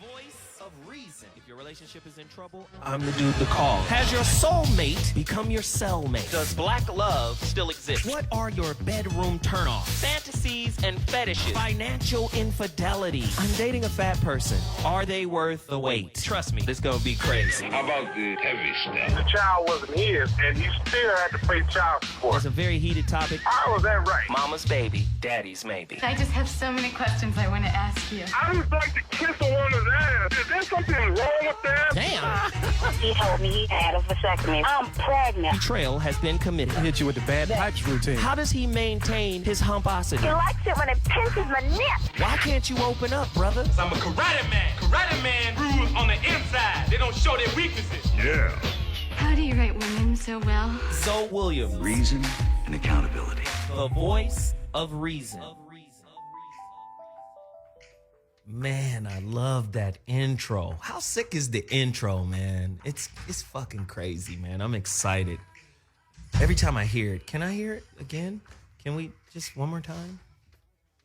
voice of reason. If your relationship is in trouble, I'm the dude to call. Has your soulmate become your cellmate? Does black love still exist? What are your bedroom turnoffs? Fantasies and fetishes. Financial infidelity. I'm dating a fat person. Are they worth the wait? Trust me, this gonna be crazy. How about the heavy stuff? The child wasn't his, and he still had to pay child support. It's a very heated topic. How was that right? Mama's baby, daddy's maybe. I just have so many questions I want to ask you. I just like to kiss a woman's ass. Is there something wrong with that? Damn. He told me he had a vasectomy. I'm pregnant. Betrayal has been committed. Hit you with the bad pipes routine. How does he maintain his humposity? He likes it when it pinches my neck. Why can't you open up, brother? I'm a karate man. Karate man rules on the inside. They don't show their weaknesses. Yeah. How do you write women so well? Zoe Williams, Reason and accountability. the voice of reason. Man, I love that intro. How sick is the intro, man? It's fucking crazy, man. I'm excited. Every time I hear it, can I hear it again? Can we just one more time?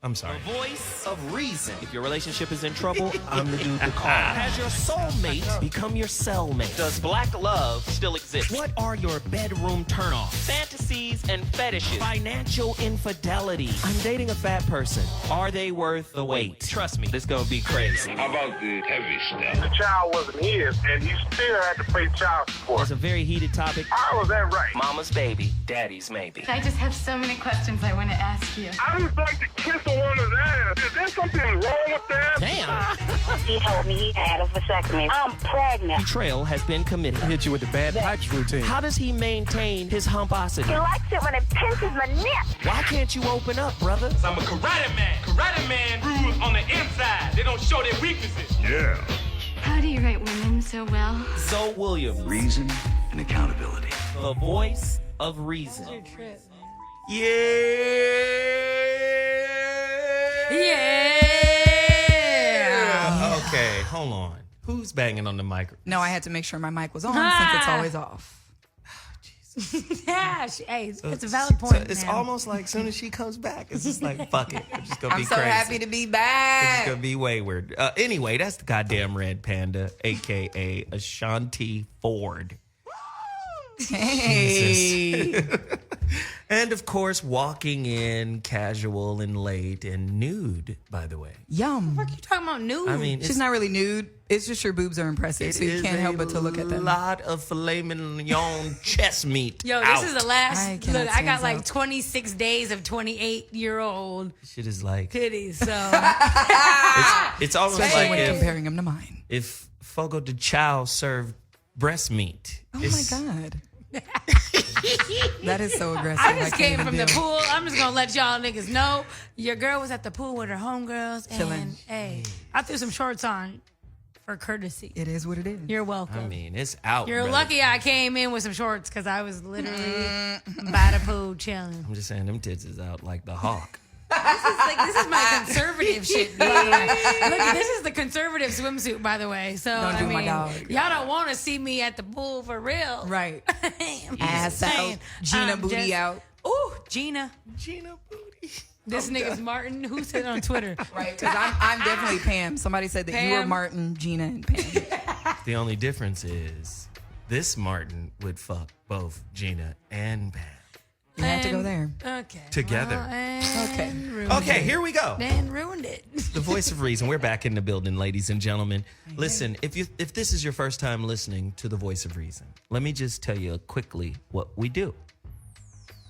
I'm sorry. The voice of reason. If your relationship is in trouble, I'm the dude to call. Has your soulmate become your cellmate? Does black love still exist? What are your bedroom turnoffs? Fantasies and fetishes. Financial infidelity. I'm dating a fat person. Are they worth the wait? Trust me, this gonna be crazy. How about the heavy The stuff? child wasn't his, and he still had to pay child support. It's a very heated topic. How was that right? Mama's baby, daddy's maybe. I just have so many questions I want to ask you. I just like to kiss a woman's ass. Is there something wrong with that? Damn. He told me he had a vasectomy. I'm pregnant. Betrayal has been committed. Hit you with the bad pipes routine. How does he maintain his humposity? He likes it when it pinches my neck. Why can't you open up, brother? I'm a karate man. Karate man rules on the inside. They don't show their weaknesses. Yeah. How do you write women so well? Zoe Williams, Reason and accountability. the voice of reason. Yeah. Okay, hold on. Who's banging on the microphone? No, I had to make sure my mic was on since it's always off. Yeah, it's a valid point. So it's man. almost like as soon as she comes back, it's just like, fuck it. It's just gonna I'm be so crazy. happy to be It's back. gonna be wayward. Anyway, that's the goddamn Red Panda, aka Ashanti Ford. Hey. And of course, walking in casual and late and nude, by the way. Yum. What are you talking about nude? I mean, She's not really nude. It's just your boobs are impressive, so you can't help but to look at them. A lot of filet mignon chest meat. Yo, this is the I last. cannot Look, I got stand like out. 26 days of 28-year-old Shit is like titties. So it's almost Especially like when if comparing them to mine. Fogo de Chao served breast meat. Oh It's- my God. That is so aggressive. I just can't came even from the deal. pool. I'm just gonna let y'all niggas know. Your girl was at the pool with her homegirls, Chillin'. and hey, I threw some shorts on for courtesy. It is what it is. You're welcome. I mean, it's out. You're brother. lucky I came in with some shorts because I was literally by the pool chilling. I'm just saying, them tits is out like the hawk. This is my conservative shit. Look, this is the conservative swimsuit, by the way. So Don't I do my mean, dog. y'all don't want to see me at the pool for real, Right. I'm just Ass out. saying. Gina I'm booty just- out. Ooh, Gina. Gina Booty. This nigga's Martin. Who said on Twitter? Right. Because I'm definitely Pam. Somebody said that you were Pam. Martin, Gina, and Pam. The only difference is this Martin would fuck both Gina and Pam You have to go And- there. Okay. together. Well, and Okay. ruined Okay, it. here we go. And ruined it. The voice of reason. We're back in the building, ladies and gentlemen. Listen, if this is your first time listening to the voice of reason, let me just tell you quickly what we do.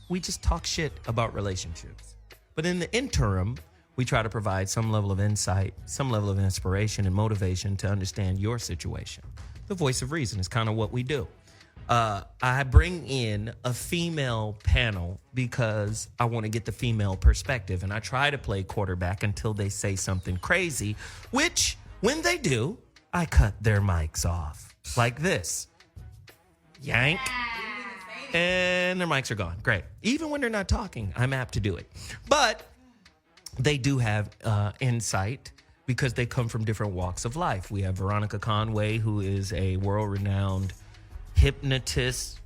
We just talk shit about relationships. But in the interim, we try to provide some level of insight, some level of inspiration and motivation to understand your situation. The voice of reason is kind of what we do. I bring in a female panel because I want to get the female perspective, and I try to play quarterback until they say something crazy, which, when they do, I cut their mics off like this. Yank. And their mics are gone. Great. Even when they're not talking, I'm apt to do it. But they do have insight because they come from different walks of life. We have Veronica Conway, who is a world-renowned hypnotist,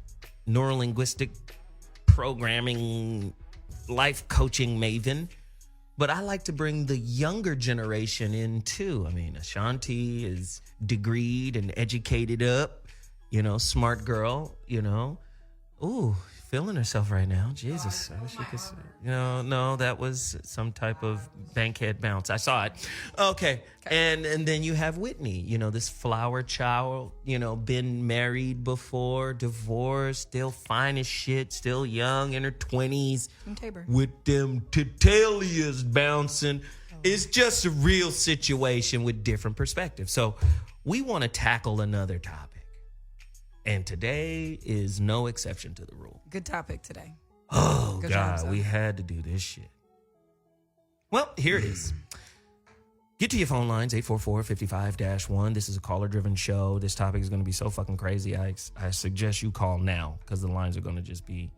neurolinguistic programming, life coaching maven. But I like to bring the younger generation in too. I mean, Ashanti is degreed and educated up, smart girl, Ooh, feeling herself right now. Jesus. I wish you could see. No, that was some type of bankhead bounce. I saw it. Okay. And then you have Whitney, this flower child, been married before, divorced, still fine as shit, still young, in her 20s. With them titalias bouncing. It's just a real situation with different perspectives. So we want to tackle another topic. And today is no exception to the rule. Good topic today. Oh, Good God, job, we had to do this shit. Well, here it is. Get to your phone lines, 844-55-1. This is a caller-driven show. This topic is going to be so fucking crazy. I suggest you call now because the lines are going to just be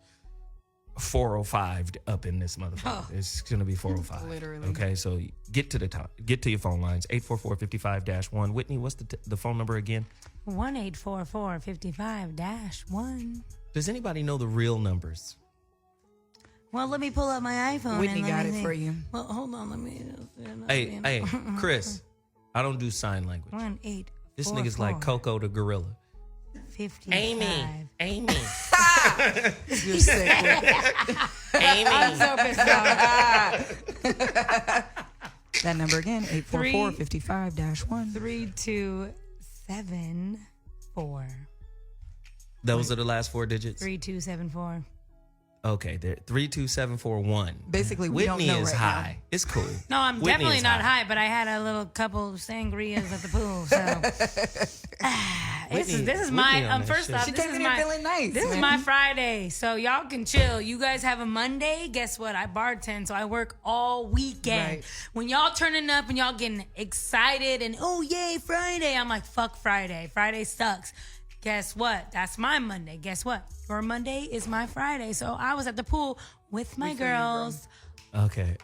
405'd up in this motherfucker. Oh. It's going to be 405. Literally. Okay, so get to the top. Get to your phone lines, 844-55-1. Whitney, what's the phone number again? 1-844-55-1. Does anybody know the real numbers? Well, let me pull up my iPhone. Whitney got it for you. Well, hold on. Let me. Hey, Chris, I don't do sign language. 1-8. This nigga's like Coco the gorilla. 55. Amy. You're sick. Amy. I'm so pissed off. That number again, 844-55-1. 3274. Those are the last four digits? 3274. Okay, there 32741. Basically, we Whitney don't know is right high. now. It's cool. No, I'm Whitney definitely is not high, but I had a little couple of sangrias at the pool. So this is my first off. She This came is in my here feeling nice. This is man. my Friday, so y'all can chill. You guys have a Monday. Guess what? I bartend, so I work all weekend. Right. When y'all turning up and y'all getting excited and oh yay Friday, I'm like fuck Friday. Friday sucks. Guess what? That's my Monday. Guess what? Your Monday is my Friday. So I was at the pool with my girls. Okay.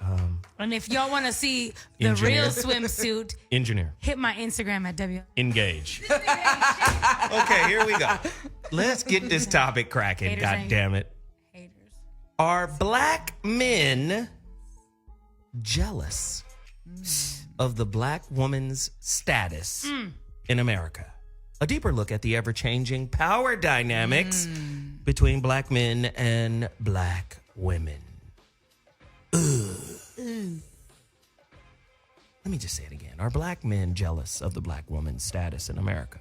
And if y'all want to see the Engineer. real swimsuit, Engineer. hit my Instagram at W. Engage. Okay, here we go. Let's get this topic cracking. Haters God ain't- damn it. Haters. Are black men jealous of the black woman's status in America? A deeper look at the ever-changing power dynamics between black men and black women. Let me just say it again. Are black men jealous of the black woman's status in America?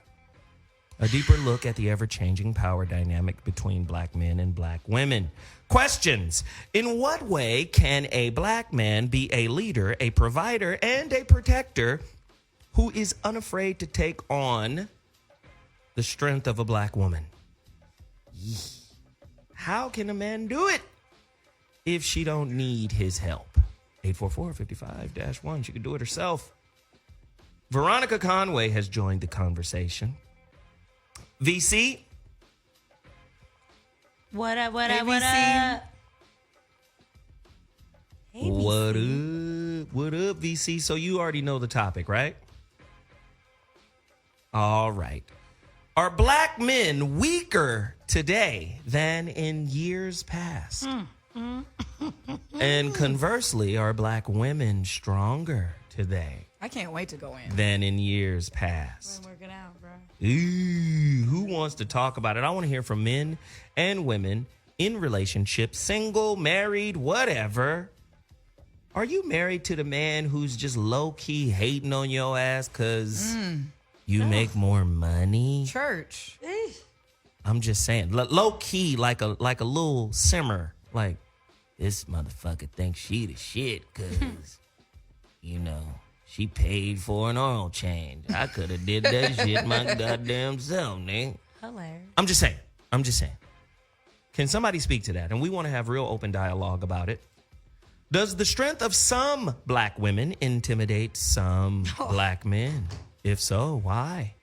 A deeper look at the ever-changing power dynamic between black men and black women. Questions. In what way can a black man be a leader, a provider, and a protector who is unafraid to take on the strength of a black woman? How can a man do it if she don't need his help? 844-55-1. She can do it herself. Veronica Conway has joined the conversation. VC. What up? Hey, Hey, What up, VC? So you already know the topic, right? All right. Are black men weaker today than in years past? And conversely, are black women stronger today I can't wait to go in. than in years past? Work it out, bro. Ooh, who wants to talk about it? I want to hear from men and women in relationships, single, married, whatever. Are you married to the man who's just low-key hating on your ass because you make more money? Church. I'm just saying, low-key, like a little simmer. Like, this motherfucker thinks she the shit because, she paid for an oil change. I could have did that shit my goddamn self, nigga. Hilarious. I'm just saying. Can somebody speak to that? And we want to have real open dialogue about it. Does the strength of some black women intimidate some black men? If so, why?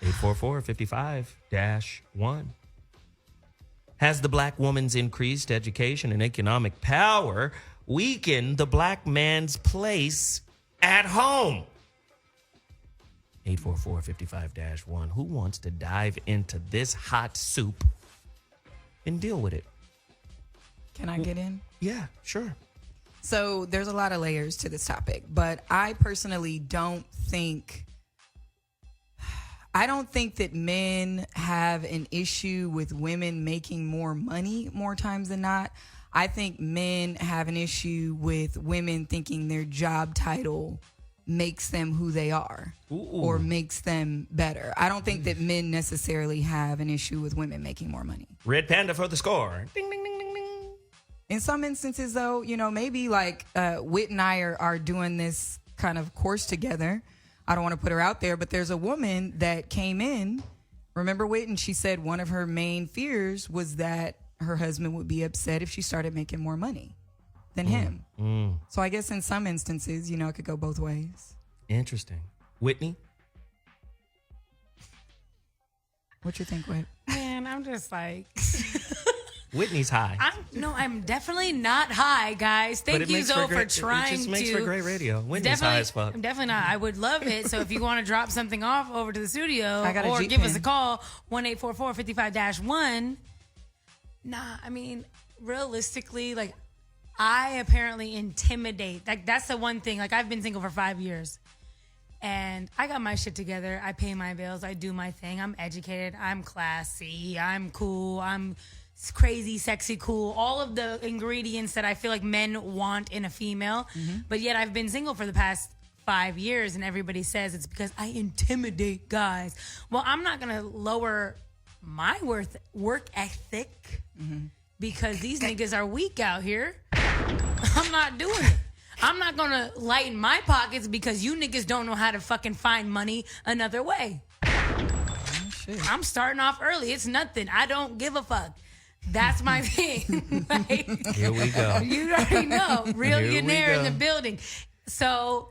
844-55-1. Has the black woman's increased education and economic power weakened the black man's place at home? 844-55-1. Who wants to dive into this hot soup and deal with it? Can I get in? Yeah, sure. So there's a lot of layers to this topic, but I personally don't think that men have an issue with women making more money more times than not. I think men have an issue with women thinking their job title makes them who they are or makes them better. I don't think that men necessarily have an issue with women making more money. Red Panda for the score. Ding, ding, ding, ding, ding. In some instances, though, maybe like Whit and I are doing this kind of course together. I don't want to put her out there, but there's a woman that came in. Remember Whit? And she said one of her main fears was that her husband would be upset if she started making more money than him. So I guess in some instances, it could go both ways. Interesting. Whitney? What you think, Whit? Man, I'm just like... Whitney's high. I'm definitely not high, guys. Thank you, Zoe, for trying to. It just makes for great radio. Whitney's high as fuck. I'm definitely not. I would love it. So if you want to drop something off over to the studio or Jeep give in. us a call, 1-844-55-1. Nah, I mean, realistically, like, I apparently intimidate. Like, that's the one thing. Like, I've been single for 5 years. And I got my shit together. I pay my bills. I do my thing. I'm educated. I'm classy. I'm cool. I'm crazy, sexy, cool. All of the ingredients that I feel like men want in a female. But yet I've been single for the past 5 years, and everybody says it's because I intimidate guys. Well, I'm not going to lower my work ethic because these niggas are weak out here. I'm not doing it. I'm not going to lighten my pockets because you niggas don't know how to fucking find money another way. I'm starting off early. It's nothing. I don't give a fuck. That's my thing. Like, Here we go. You already know. Millionaire Here we in the go. building. So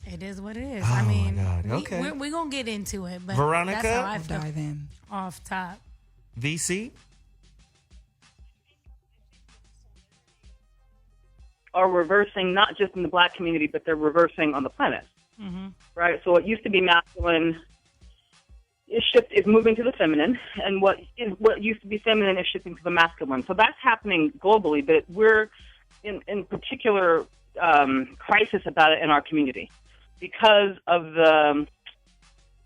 it is what it is. Oh, I mean, my God. Okay. we're going to get into it. But Veronica? that's how I I'll feel dive in. off top. VC? Are reversing not just in the black community, but they're reversing on the planet. Right? So what used to be masculine is moving to the feminine, and what used to be feminine is shifting to the masculine. So that's happening globally, but we're in particular crisis about it in our community because of the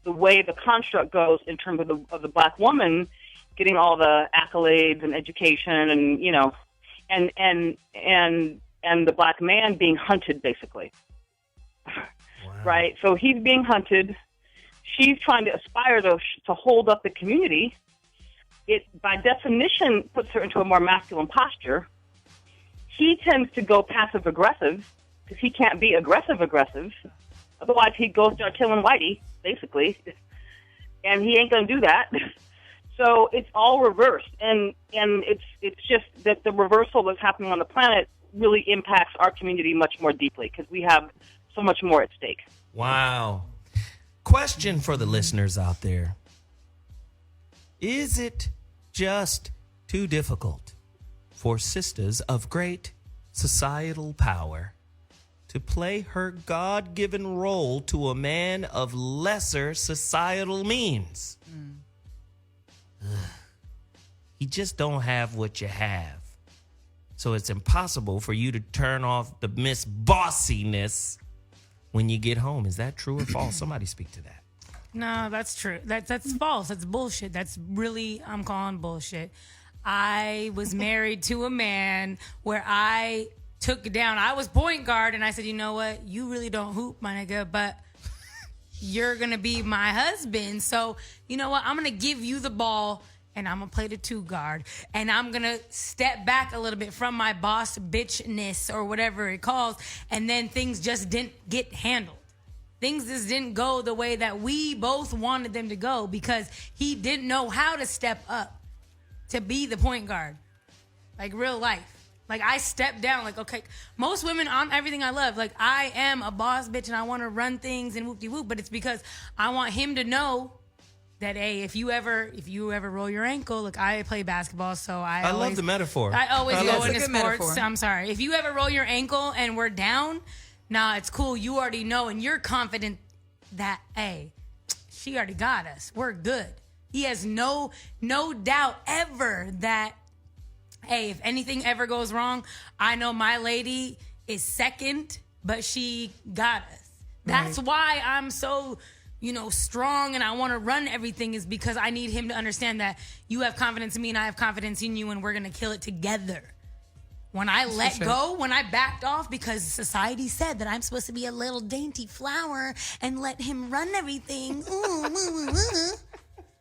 way the construct goes in terms of the black woman getting all the accolades and education, and and the black man being hunted, basically. Wow. Right? So he's being hunted. She's trying to aspire, though, to hold up the community. It, by definition, puts her into a more masculine posture. He tends to go passive-aggressive because he can't be aggressive-aggressive. Otherwise, he goes to killing Whitey, basically. And he ain't going to do that. So it's all reversed. And it's just that the reversal that's happening on the planet really impacts our community much more deeply because we have so much more at stake. Wow. Question for the listeners out there. Is it just too difficult for sisters of great societal power to play her God-given role to a man of lesser societal means? He just don't have what you have. So it's impossible for you to turn off the Miss Bossiness when you get home. Is that true or false? Somebody speak to that. No, that's true. That's false. That's bullshit. That's really, I'm calling bullshit. I was married to a man where I took it down. I was point guard, and I said, you know what? You really don't hoop, my nigga, but you're going to be my husband. So, you know what? I'm going to give you the ball, and I'm going to play the two guard. And I'm going to step back a little bit from my boss bitchness or whatever it calls. And then things just didn't get handled. Things just didn't go the way that we both wanted them to go because he didn't know how to step up to be the point guard. Like real life. Like I stepped down like, okay, most women on everything I love, like I am a boss bitch and I want to run things and whoop-de-whoop, but it's because I want him to know that, hey, if you ever roll your ankle, look, I play basketball, so I love the metaphor. I always go into sports. Metaphor. I'm sorry. If you ever roll your ankle and we're down, nah, it's cool. You already know and you're confident that, hey, she already got us. We're good. He has no doubt ever that, hey, if anything ever goes wrong, I know my lady is second, but she got us. That's why I'm so, strong and I want to run everything, is because I need him to understand that you have confidence in me and I have confidence in you, and we're going to kill it together. When I let go, when I backed off because society said that I'm supposed to be a little dainty flower and let him run everything.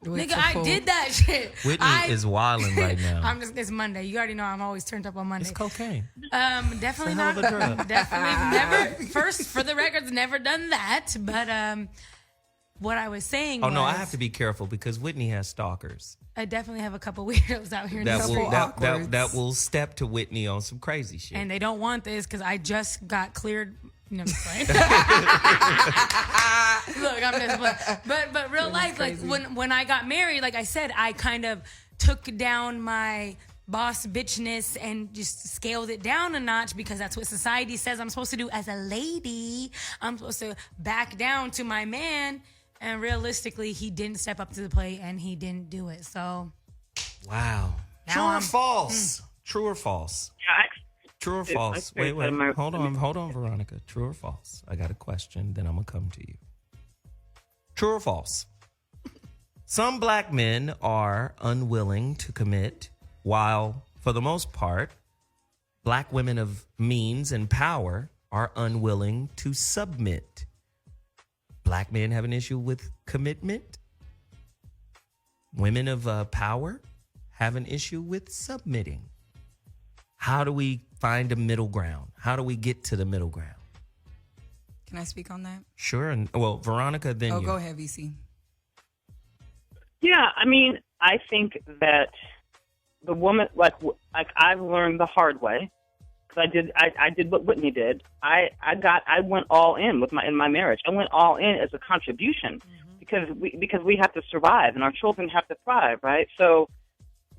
Nigga, I did that shit. Whitney is wilding right now. It's Monday. You already know I'm always turned up on Monday. It's cocaine. Definitely not. Definitely never. First, for the records, never done that. But what I was saying was... Oh, no, I have to be careful because Whitney has stalkers. I definitely have a couple weirdos out here in the street. That will step to Whitney on some crazy shit. And they don't want this because I just got cleared. No, I'm just playing. Look, I'm just playing. But real life, like when I got married, like I said, I kind of took down my boss bitchness and just scaled it down a notch because that's what society says I'm supposed to do as a lady. I'm supposed to back down to my man. And realistically, he didn't step up to the plate and he didn't do it. So, wow. True or false? True or false? True or false? Wait. Hold on, Veronica. True or false? I got a question, then I'm going to come to you. True or false? Some black men are unwilling to commit, while, for the most part, black women of means and power are unwilling to submit. Black men have an issue with commitment. Women of power have an issue with submitting. How do we find a middle ground? How do we get to the middle ground? Can I speak on that? Sure. And well, Veronica, then you. Go ahead, VC. Yeah, I mean, I think that the woman, like I've learned the hard way. Because I did what Whitney did. I went all in in my marriage. I went all in as a contribution because we have to survive and our children have to thrive, right? So,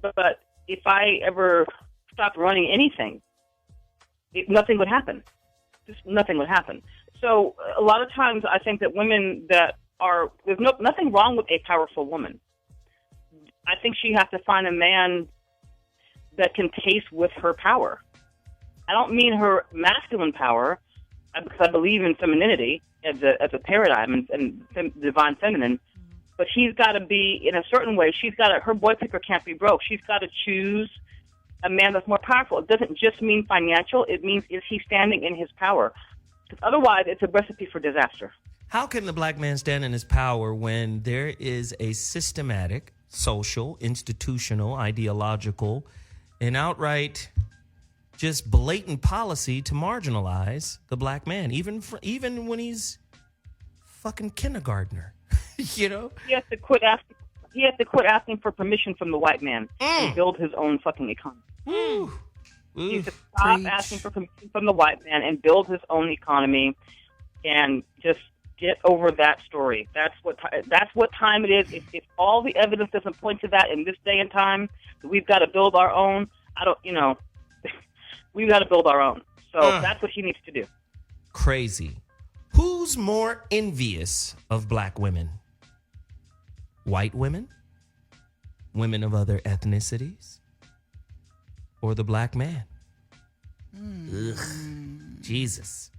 but if I ever stopped running anything, nothing would happen. Just nothing would happen. So a lot of times I think that women there's nothing wrong with a powerful woman. I think she has to find a man that can pace with her power. I don't mean her masculine power, because I believe in femininity as a paradigm and divine feminine. But she's got to be in a certain way. Her boy picker can't be broke. She's got to choose a man that's more powerful. It doesn't just mean financial. It means, is he standing in his power? Because otherwise, it's a recipe for disaster. How can the black man stand in his power when there is a systematic, social, institutional, ideological, and outright just blatant policy to marginalize the black man, even when he's fucking kindergartner, He has to quit asking. He has to quit asking for permission from the white man and build his own fucking economy. He has to stop asking for permission from the white man and build his own economy, and just get over that story. That's what time it is. If all the evidence doesn't point to that in this day and time, we've got to build our own. We've got to build our own. So that's what he needs to do. Crazy. Who's more envious of black women? White women? Women of other ethnicities? Or the black man? Ugh. Jesus.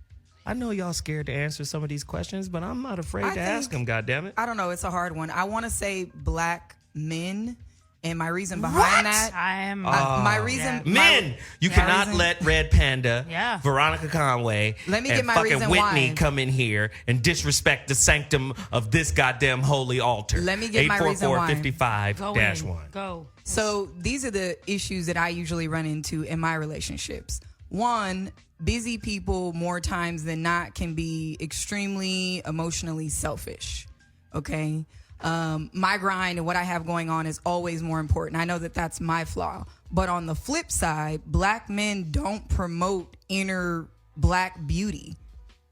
I know y'all scared to answer some of these questions, but I'm not afraid to ask them, goddammit. I don't know. It's a hard one. I want to say black men. And my reason behind that, my reason, men, you cannot let Red Panda, Veronica Conway, let me and get my fucking reason Whitney why. come in here and disrespect the sanctum of this goddamn holy altar. Let me get my reason why. 844-55-1. Go. So these are the issues that I usually run into in my relationships. One, busy people more times than not can be extremely emotionally selfish. Okay. My grind and what I have going on is always more important. I know that that's my flaw. But on the flip side, black men don't promote inner black beauty.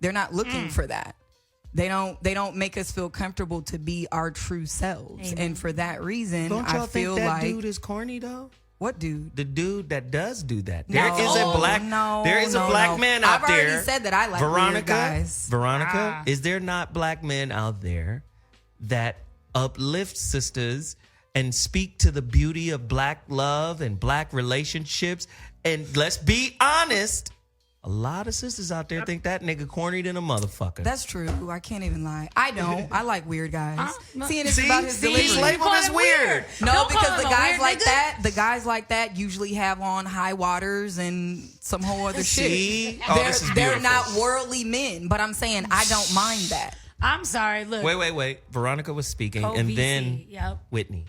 They're not looking for that. They don't make us feel comfortable to be our true selves. And for that reason, don't y'all I feel think that like dude is corny though? What dude? The dude that does do that. No. There is a black man out there. I've already said that I like weird guys. Veronica, is there not black men out there that uplift sisters and speak to the beauty of black love and black relationships? And let's be honest, A lot of sisters out there think that nigga corny than a motherfucker. That's true. I can't even lie. I don't. I like weird guys. Seeing it's See? about his See? delivery. Label is weird. No, Don't call because him the a guys weird like nigga. the guys like that usually have on high waters and some whole other See? shit. Oh, They're, this is they're beautiful. not worldly men, but I'm saying I don't mind that. I'm sorry. Look. Wait. Veronica was speaking, and Co-VC, then yep. Whitney.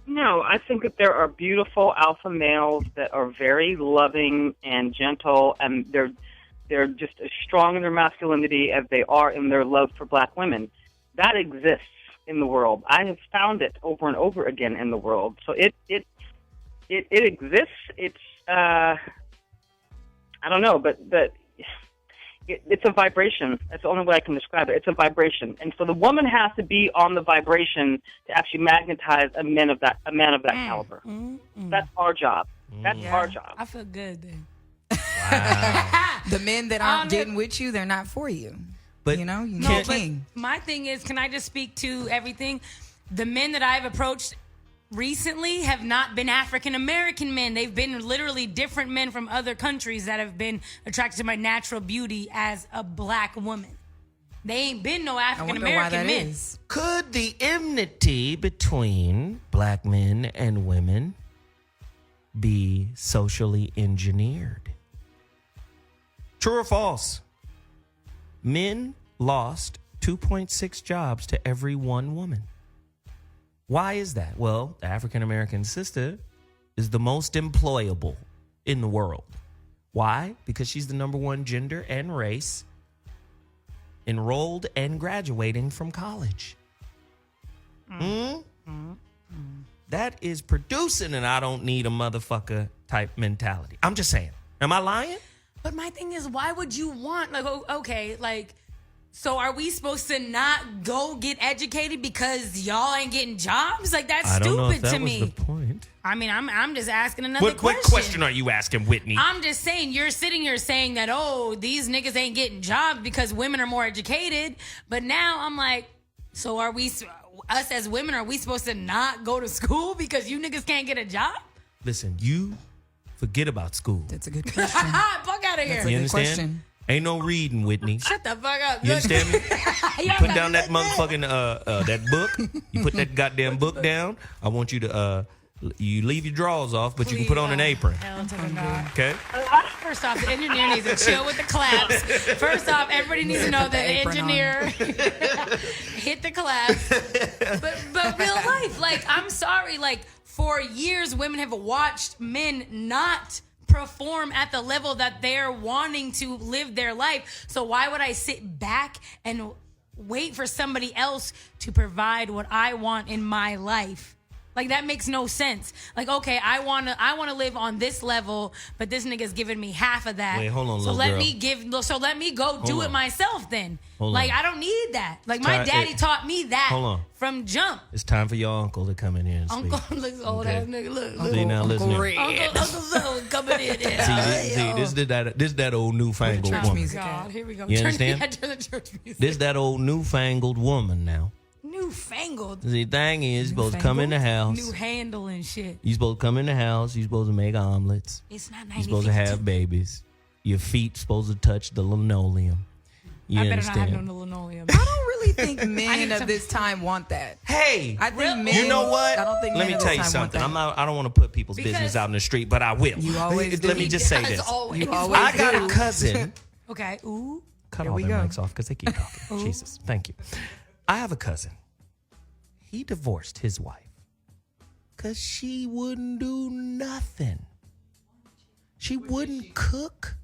No, I think that there are beautiful alpha males that are very loving and gentle, and they're just as strong in their masculinity as they are in their love for black women. That exists in the world. I have found it over and over again in the world. So it exists. It's I don't know, but it's a vibration. That's the only way I can describe it. It's a vibration, and so the woman has to be on the vibration to actually magnetize a man of that caliber. That's our job. That's our job. I feel good then. The men that aren't getting with you, they're not for you. But you know No, but king. my thing is, can I just speak to everything? The men that I've approached recently have not been African American men. They've been literally different men from other countries that have been attracted to my natural beauty as a black woman. They ain't been no I African wonder why American that men. is. Could the enmity between black men and women be socially engineered? True or false? Men lost 2.6 jobs to every one woman. Why is that? Well, the African American sister is the most employable in the world. Why? Because she's the number one gender and race enrolled and graduating from college. That is producing an I don't need a motherfucker type mentality. I'm just saying. Am I lying? But my thing is, why would you want, like, okay, like, so are we supposed to not go get educated because y'all ain't getting jobs? Like, that's I don't know if stupid that to was me. the point. I mean, I'm just asking another What question. question are you asking, Whitney? I'm just saying, you're sitting here saying that, oh, these niggas ain't getting jobs because women are more educated. But now I'm like, so are we, us as women, are we supposed to not go to school because you niggas can't get a job? Listen, you forget about school. That's a good question. Fuck out of here. That's a You good understand? question. Ain't no reading, Whitney. Shut the fuck up. You understand me? You put down that Y'all motherfucking that book. You put that goddamn book down. I want you to you leave your drawers off, but you can put on an apron. Hell to the God. Okay? First off, the engineer needs to chill with the claps. First off, everybody needs to know that the apron engineer hit the claps. But real life, like, I'm sorry, like, for years, women have watched men not perform at the level that they're wanting to live their life. So why would I sit back and wait for somebody else to provide what I want in my life? Like, that makes no sense. Like, okay, I wanna live on this level, but this nigga's giving me half of that. Wait, hold on, so little girl. let me go do Hold it on. myself then. Hold like, on. I don't need that. Like, my Time- daddy it- taught me that Hold on. from jump. It's time for your uncle to come in here and speak. Uncle looks old Okay. ass nigga. Look. See, now listen here. Uncle Zoe coming in. See, this that old newfangled Church woman. music. God, here we go. You understand? Turn the church music. This that old newfangled woman now. Newfangled. The thing is, you're supposed to come in the house. New handle and shit. You're supposed to come in the house. You're supposed to make omelets. It's not 90. You're supposed to have babies. Your feet supposed to touch the linoleum. You I better understand? not have no linoleum. I don't really think men need of some- this time want that. Hey, I think men. you know what? I don't think Let men me of tell this you time want something. that. I don't want to put people's Because- business out in the street, but I will. You always Let do. me just say He this. does always. You always I got do. a cousin. Okay. Ooh. Cut Here all we their go. mics off because they keep talking. Jesus, thank you. I have a cousin. He divorced his wife because she wouldn't do nothing. She wouldn't cook.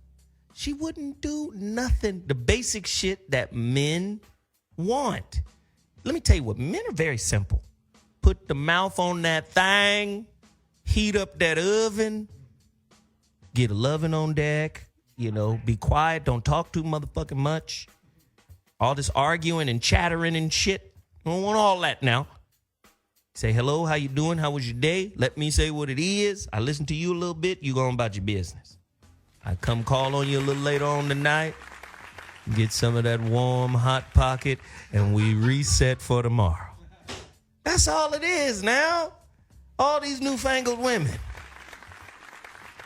She wouldn't do nothing. The basic shit that men want. Let me tell you what, men are very simple. Put the mouth on that thing, heat up that oven, get a loving on deck, be quiet, don't talk too motherfucking much. All this arguing and chattering and shit. I don't want all that now. Say hello, how you doing? How was your day? Let me say what it is. I listen to you a little bit. You go on about your business. I come call on you a little later on tonight. Get some of that warm, hot pocket, and we reset for tomorrow. That's all it is now. All these newfangled women.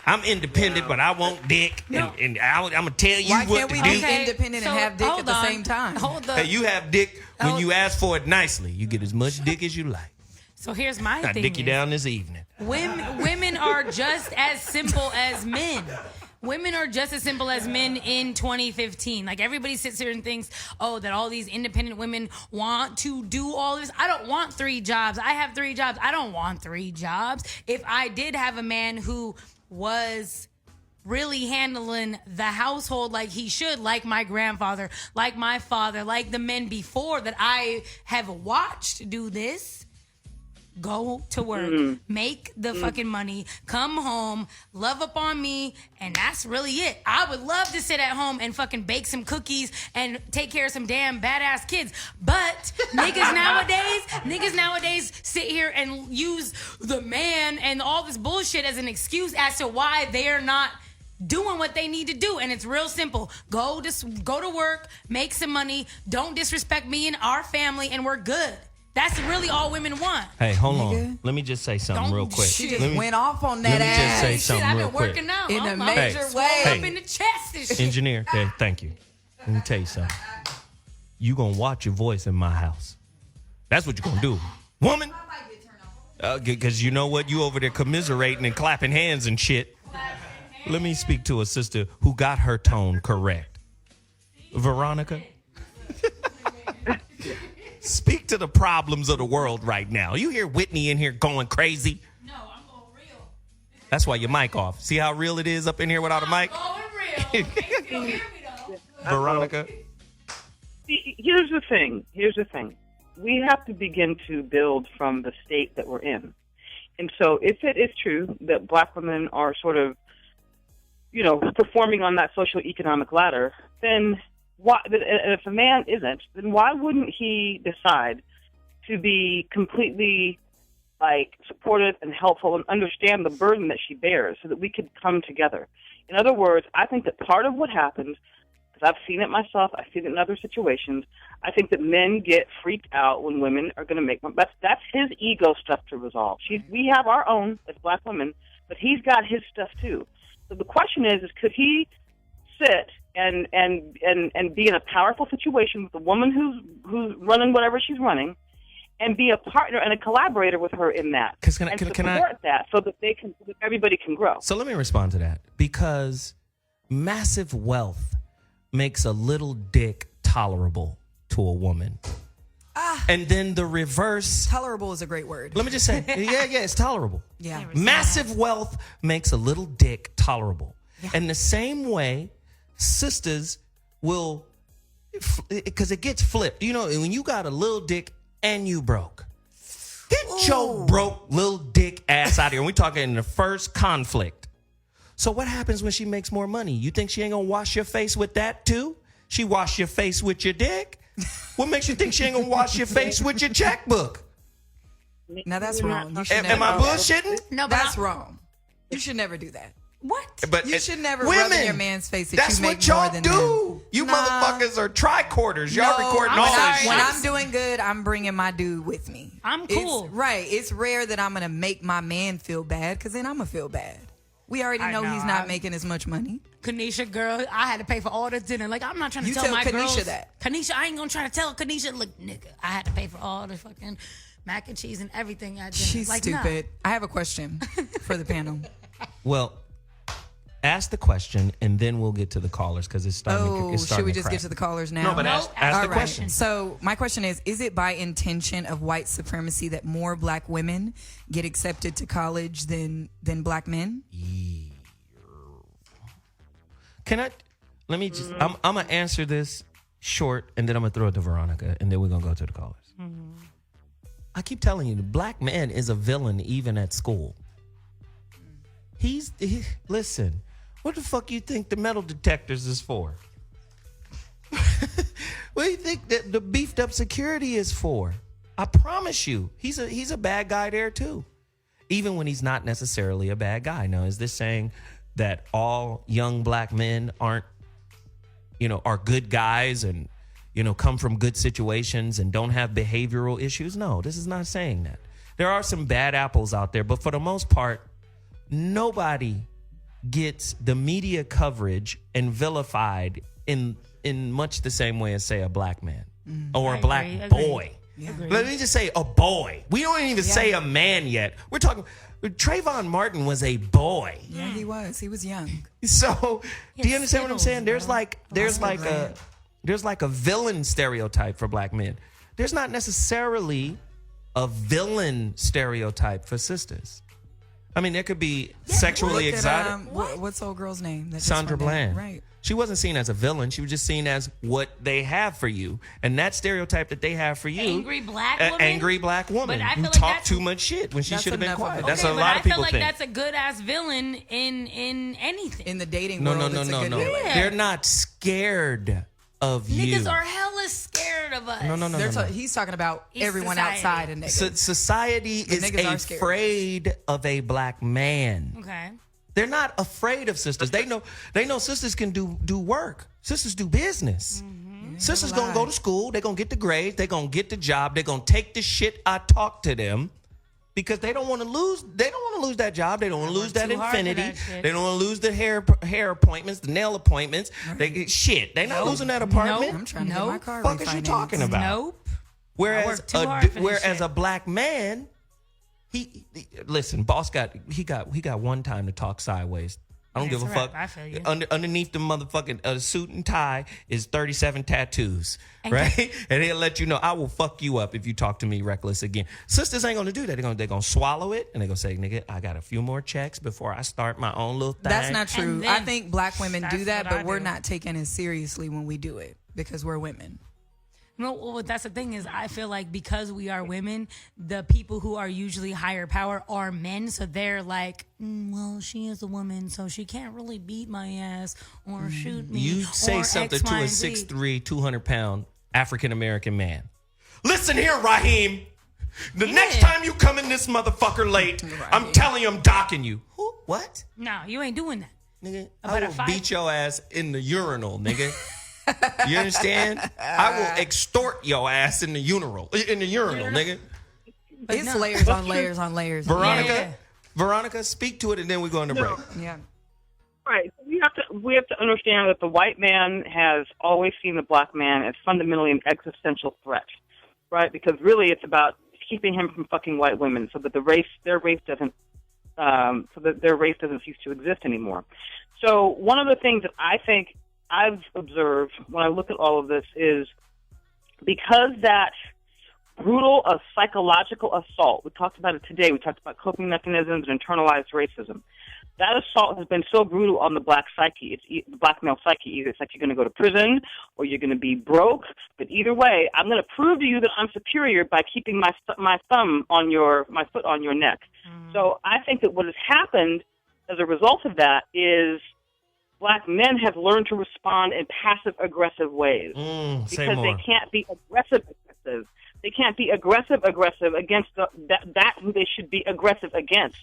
I'm independent, but I want dick, and I'm gonna tell you Why what can't to we do. be independent and have dick at the same time? Hey, you have dick when you ask for it nicely. You get as much dick as you like. So here's my I'll thing. dick you down this evening. Women are just as simple as men. Women are just as simple as men in 2015. Like, everybody sits here and thinks, oh, that all these independent women want to do all this. I don't want 3 jobs. I have 3 jobs. I don't want 3 jobs. If I did have a man who was really handling the household like he should, like my grandfather, like my father, like the men before that I have watched do this, go to work, make the fucking money, come home, love up on me, and that's really it. I would love to sit at home and fucking bake some cookies and take care of some damn badass kids. But niggas nowadays sit here and use the man and all this bullshit as an excuse as to why they're not doing what they need to do. And it's real simple. Go to work, make some money, don't disrespect me and our family, and we're good. That's really all women want. Hey, hold on. Let me just say something real quick. She just went off on that Let me ass. just say something I've real been quick. working out. In a I'm major swole way. up in the chest and shit. Engineer, okay, thank you. Let me tell you something. You gonna watch your voice in my house. That's what you gonna do. Woman. Because you know what? You over there commiserating and clapping hands and shit. Let me speak to a sister who got her tone correct. Veronica. Speak to the problems of the world right now. You hear Whitney in here going crazy? No, I'm going real. That's why your mic off. See how real it is up in here without a mic? Going real. They still hear me though. Veronica. See, here's the thing. We have to begin to build from the state that we're in. And so if it is true that black women are sort of, performing on that social economic ladder, then why, and if a man isn't, then why wouldn't he decide to be completely supportive and helpful and understand the burden that she bears so that we could come together? In other words, I think that part of what happens, because I've seen it myself, I've seen it in other situations, I think that men get freaked out when women are going to make money. That's his ego stuff to resolve. We have our own as black women, but he's got his stuff too. So the question is could he sit and be in a powerful situation with a woman who's running whatever she's running, and be a partner and a collaborator with her in that, and support that so that everybody can grow. So let me respond to that, because massive wealth makes a little dick tolerable to a woman. And then the reverse. Tolerable is a great word. Let me just say, it's tolerable. Yeah. Massive wealth makes a little dick tolerable. Yeah. And the same way, sisters will, because it gets flipped. When you got a little dick and you broke, get your broke little dick ass out of here. And we talking in the first conflict. So what happens when she makes more money? You think she ain't gonna wash your face with that too? She wash your face with your dick? What makes you think she ain't gonna wash your face with your checkbook? Now that's wrong. Am I bullshitting? No, that's wrong. You should never do that. What? But you should never rub in your man's face that that's you make what y'all more than do. them. You motherfuckers are tricorders. Y'all recording all this shit. When I'm doing good, I'm bringing my dude with me. I'm cool. It's rare that I'm gonna make my man feel bad, because then I'm gonna feel bad. We already know he's not making as much money. Kanisha, girl, I had to pay for all the dinner. I'm not trying to tell my Kanisha girls that. Kanisha, I ain't gonna try to tell Kanisha. Look, nigga, I had to pay for all the fucking mac and cheese and everything at dinner. She's stupid. Nah. I have a question for the panel. Well, ask the question and then we'll get to the callers, because it's starting. Should we just get to the callers now? No, but ask the question. So my question is it by intention of white supremacy that more black women get accepted to college than black men? Let me just, I'm going to answer this short, and then I'm going to throw it to Veronica, and then we're going to go to the callers. Mm-hmm. I keep telling you, the black man is a villain even at school. Listen, what the fuck you think the metal detectors is for? What do you think that the beefed up security is for? I promise you, he's a bad guy there too. Even when he's not necessarily a bad guy. Now, is this saying that all young black men are good guys and, come from good situations and don't have behavioral issues? No, this is not saying that. There are some bad apples out there, but for the most part, nobody gets the media coverage and vilified in much the same way as, say, a black man or a black boy. Yeah. Let me just say a boy. We don't even say a man yet. We're talking. Trayvon Martin was a boy. Yeah, he was. He was young. So, do you understand what I'm saying? There's like Brand. there's like a villain stereotype for black men. There's not necessarily a villain stereotype for sisters. I mean, there could be sexually exotic. What's old girl's name? That just Sandra went down? Bland. Right. She wasn't seen as a villain. She was just seen as what they have for you. And that stereotype that they have for you. Angry black woman? Angry black woman But I who feel like talked that's- too much shit when she should have been enough of quiet. it. That's Okay, a but lot of people I feel like think. that's a good ass villain in anything. In the dating No, world, no. it's a good villain. Yeah. They're not scared of you. Niggas are hella scared of us. No. He's talking about It's everyone society. outside of niggas. Society The is niggas are scared. afraid of a black man. Okay. They're not afraid of sisters. They know sisters can do work. Sisters do business. Sisters gonna go to school. They're gonna get the grades. They're gonna get the job. They're gonna take the shit I talk to them because they don't want to lose. They don't want to lose that job. They don't want to lose that too hard for infinity. that shit. They don't want to lose the hair appointments, the nail appointments. They get shit. They not losing that apartment. I'm trying to get my car Fuck is you refinanced. talking about? Nope. Whereas work too hard for this shit. a black man, he listen, boss got one time to talk sideways. I don't That's give a right. fuck. I feel you. Underneath the motherfucking suit and tie is 37 tattoos, right? And he'll let you know, I will fuck you up if you talk to me reckless again. Sisters ain't gonna do that. They're gonna swallow it and they're gonna say, nigga, I got a few more checks before I start my own little thing. That's not true. And then- I think black women do That's that, what I but we're do. not taken as seriously when we do it because we're women. No, well, that's the thing is I feel like because we are women, the people who are usually higher power are men. So they're like, well, she is a woman, so she can't really beat my ass or shoot me. You say or something X, to Y, a and Z. 6'3", 200-pound African-American man. Listen here, Raheem. The next time you come in this motherfucker late, I'm telling you I'm docking you. Who? What? No, you ain't doing that. Nigga, I About a will fight? beat your ass in the urinal, nigga. You understand? I will extort your ass in the urinal, nigga. It's layers on layers on layers. Veronica, speak to it and then we're going to break. Yeah. Right. We have to understand that the white man has always seen the black man as fundamentally an existential threat, right? Because really, it's about keeping him from fucking white women, so that their race doesn't cease to exist anymore. So one of the things that I think I've observed when I look at all of this is because that brutal psychological assault, we talked about it today, we talked about coping mechanisms and internalized racism. That assault has been so brutal on the black psyche, the black male psyche. Either it's like you're going to go to prison or you're going to be broke. But either way, I'm going to prove to you that I'm superior by keeping my foot on your neck. So I think that what has happened as a result of that is black men have learned to respond in passive-aggressive ways because they can't be aggressive. They can't be aggressive against that who they should be aggressive against.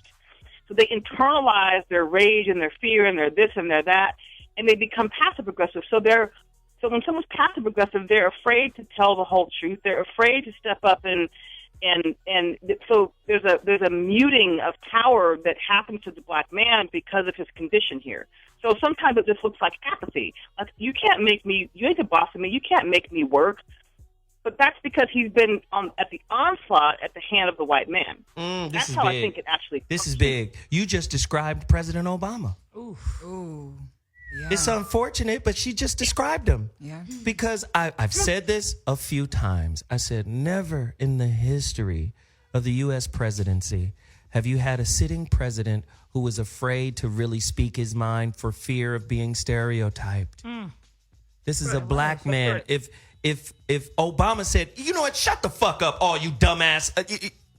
So they internalize their rage and their fear and their this and their that, and they become passive-aggressive. So when someone's passive-aggressive, they're afraid to tell the whole truth. They're afraid to step up and so there's a muting of power that happens to the black man because of his condition here. So sometimes it just looks like apathy. Like you ain't the boss of me. You can't make me work. But that's because he's been at the onslaught at the hand of the white man. That's how I think it actually. This is big. You just described President Obama. Ooh. Yeah. It's unfortunate, but she just described him. Yeah. Because I've said this a few times. I said, never in the history of the U.S. presidency have you had a sitting president who was afraid to really speak his mind for fear of being stereotyped. This is a black man. If Obama said, you know what, shut the fuck up, all you dumbass.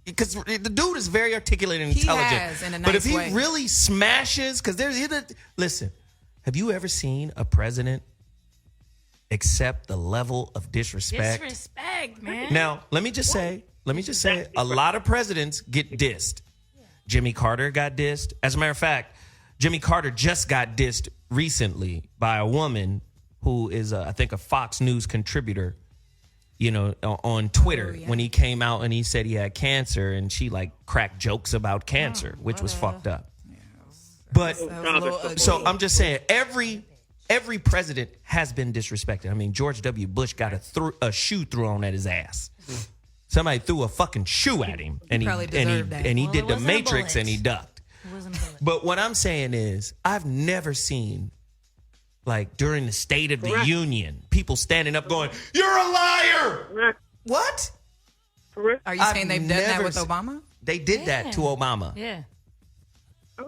Because the dude is very articulate and intelligent. He has, in a nice but if he way. really smashes, because listen, have you ever seen a president accept the level of disrespect? Disrespect, man. Now, let me just say, a lot of presidents get dissed. Jimmy Carter got dissed. As a matter of fact, Jimmy Carter just got dissed recently by a woman who is, I think, a Fox News contributor, on Twitter when he came out and he said he had cancer and she cracked jokes about cancer, which was fucked up. But little so ugly. I'm just saying, every president has been disrespected. I mean, George W. Bush got a shoe thrown at his ass. Somebody threw a fucking shoe at him, and he probably deserved that. and he Well, did it the wasn't a Matrix, bullet. and he ducked. It wasn't a bullet. But what I'm saying is, I've never seen, like, during the State of the Union, people standing up going, "You're a liar!" Correct. What? Correct. Are you I've saying they've done that never with se- Obama? They did that to Obama. Yeah.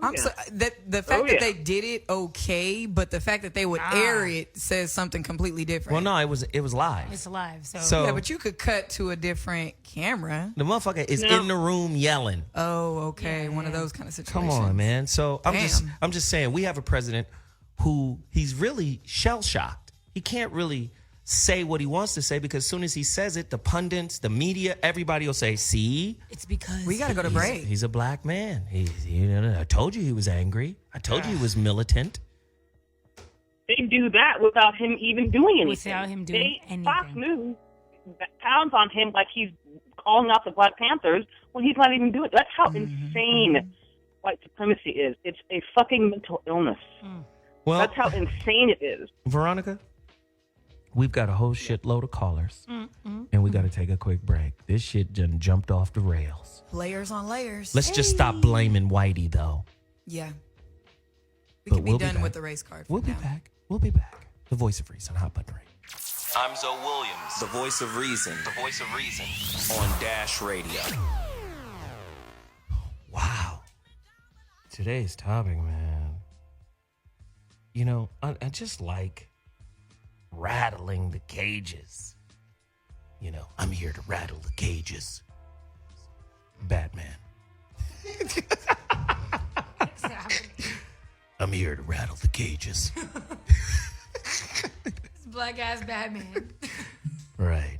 I'm so, the fact yeah. that they did it okay, but the fact that they would air it says something completely different. Well, no, it was live. It's alive. So, So Yeah, but you could cut to a different camera. the motherfucker is No. in the room yelling. Oh, okay, Yeah, one of yeah. those kind of Come situations. on, man. So Damn. I'm just saying, we have a president who he's really shell shocked. He can't really say what he wants to say because as soon as he says it, the pundits, the media, everybody will say, "See, it's because We got to go to break. he's a black man. I told you he was angry. I told you he was militant." They do that without him even doing anything. Without him doing anything. Fox News pounds on him like he's calling out the Black Panthers when he's not even doing it. That's how insane white supremacy is. It's a fucking mental illness. Well, That's how insane it is. Veronica, we've got a whole shitload of callers, and we got to take a quick break. This shit done jumped off the rails. Layers on layers. Let's just stop blaming Whitey, though. Yeah. We But can be we'll be done back. with the race card. for We'll be now. back. We'll be back. The voice of reason, Hot Button Radio. I'm Zoe Williams, the voice of reason. The voice of reason on Dash Radio. Wow. Today's topic, man. You know, I just like rattling the cages. You know, I'm here to rattle the cages. Batman. I'm here to rattle the cages. black ass Batman. Right.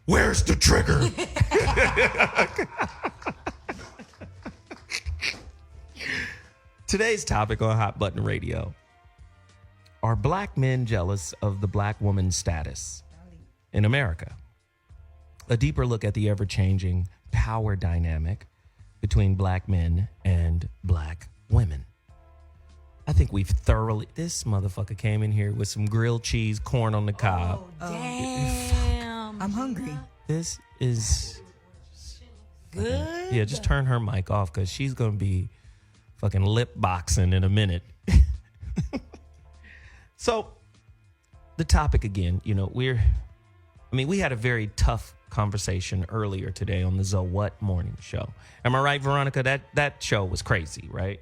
Where's the trigger? Today's topic on Hot Button Radio. Are black men jealous of the black woman's status in America? A deeper look at the ever-changing power dynamic between black men and black women. I think we've this motherfucker came in here with some grilled cheese, corn on the cob. Damn. I'm hungry. This is Good. Yeah, just turn her mic off because she's going to be fucking lip boxing in a minute. So, the topic again, you know, we had a very tough conversation earlier today on the So What morning show. Am I right, Veronica? That show was crazy, right?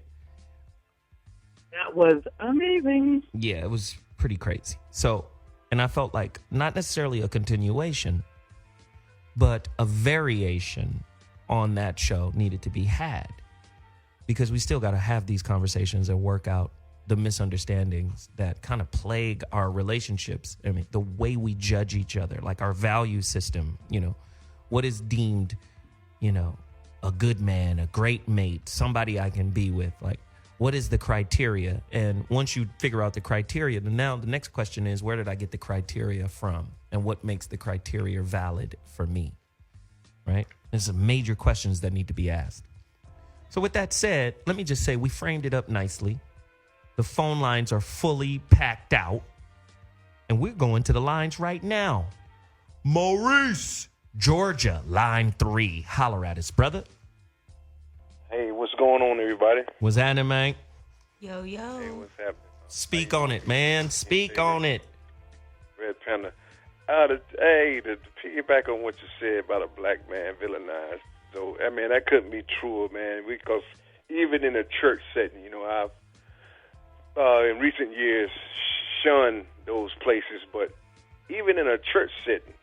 That was amazing. Yeah, it was pretty crazy. So, and I felt like not necessarily a continuation, but a variation on that show needed to be had because we still got to have these conversations and work out the misunderstandings that kind of plague our relationships. I mean, the way we judge each other, like our value system, you know, what is deemed, you know, a good man, a great mate, somebody I can be with, like, what is the criteria? And once you figure out the criteria, then now the next question is, where did I get the criteria from? And what makes the criteria valid for me? Right? There's some major questions that need to be asked. So with that said, let me just say we framed it up nicely. The phone lines are fully packed out. And we're going to the lines right now. Maurice, Georgia, line 3. Holler at us, brother. Hey, what's going on, everybody? What's happening, man? Yo, yo. Hey, what's happening? Speak on it, man. Speak on it. Red Panda. To piggyback on what you said about a black man villainized. So, I mean, that couldn't be truer, man, because even in a church setting, you know, I've, in recent years, shunned those places, but even in a church setting,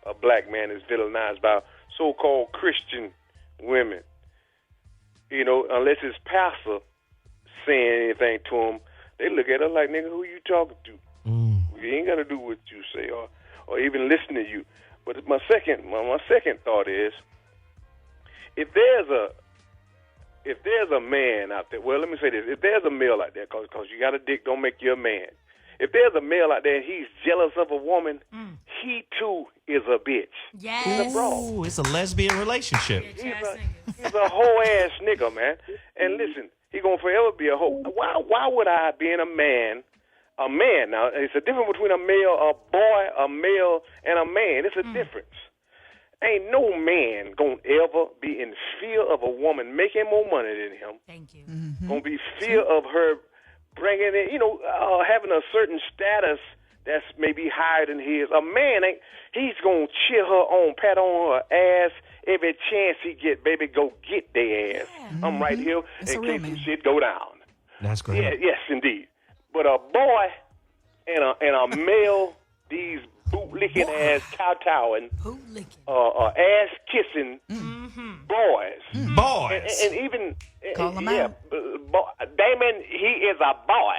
a black man is villainized by so-called Christian women. You know, unless his pastor saying anything to him, they look at her like, nigga, who you talking to? You ain't got to do what you say or even listen to you. But my second thought is, if there's a man out there, well, let me say this. If there's a male out there, because you got a dick, don't make you a man. If there's a male out there and he's jealous of a woman, he too is a bitch. Yes. He's a broad. Ooh, it's a lesbian relationship. He's He's a whole ass nigga, man. And listen, he gonna forever be a hoe. Why would I, being a man now, it's a difference between a male, a boy, a male, and a man. It's a difference. Ain't no man gonna ever be in fear of a woman making more money than him. Thank you. Gonna be fear of her bringing in, having a certain status that's maybe higher than his. A man he's gonna cheer her on, pat on her ass every chance he get. Baby, go get their ass. Yeah. I'm right here in case some shit go down. That's great. Yeah, yes, indeed. But a boy and a male, these boot-licking ass kowtowing, ass kissing boys. Boys. And even call them out. Damon, he is a boy.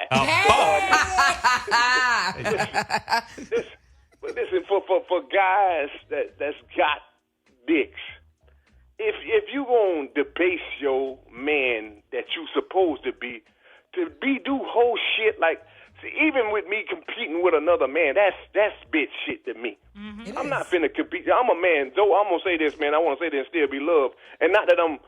Listen, for guys that's got dicks, if you gonna debase your man that you supposed to be do whole shit like. See, even with me competing with another man, that's bitch shit to me. I'm not finna compete. I'm a man, though. I'm gonna say this, man. I want to say this and still be loved, and not that I'm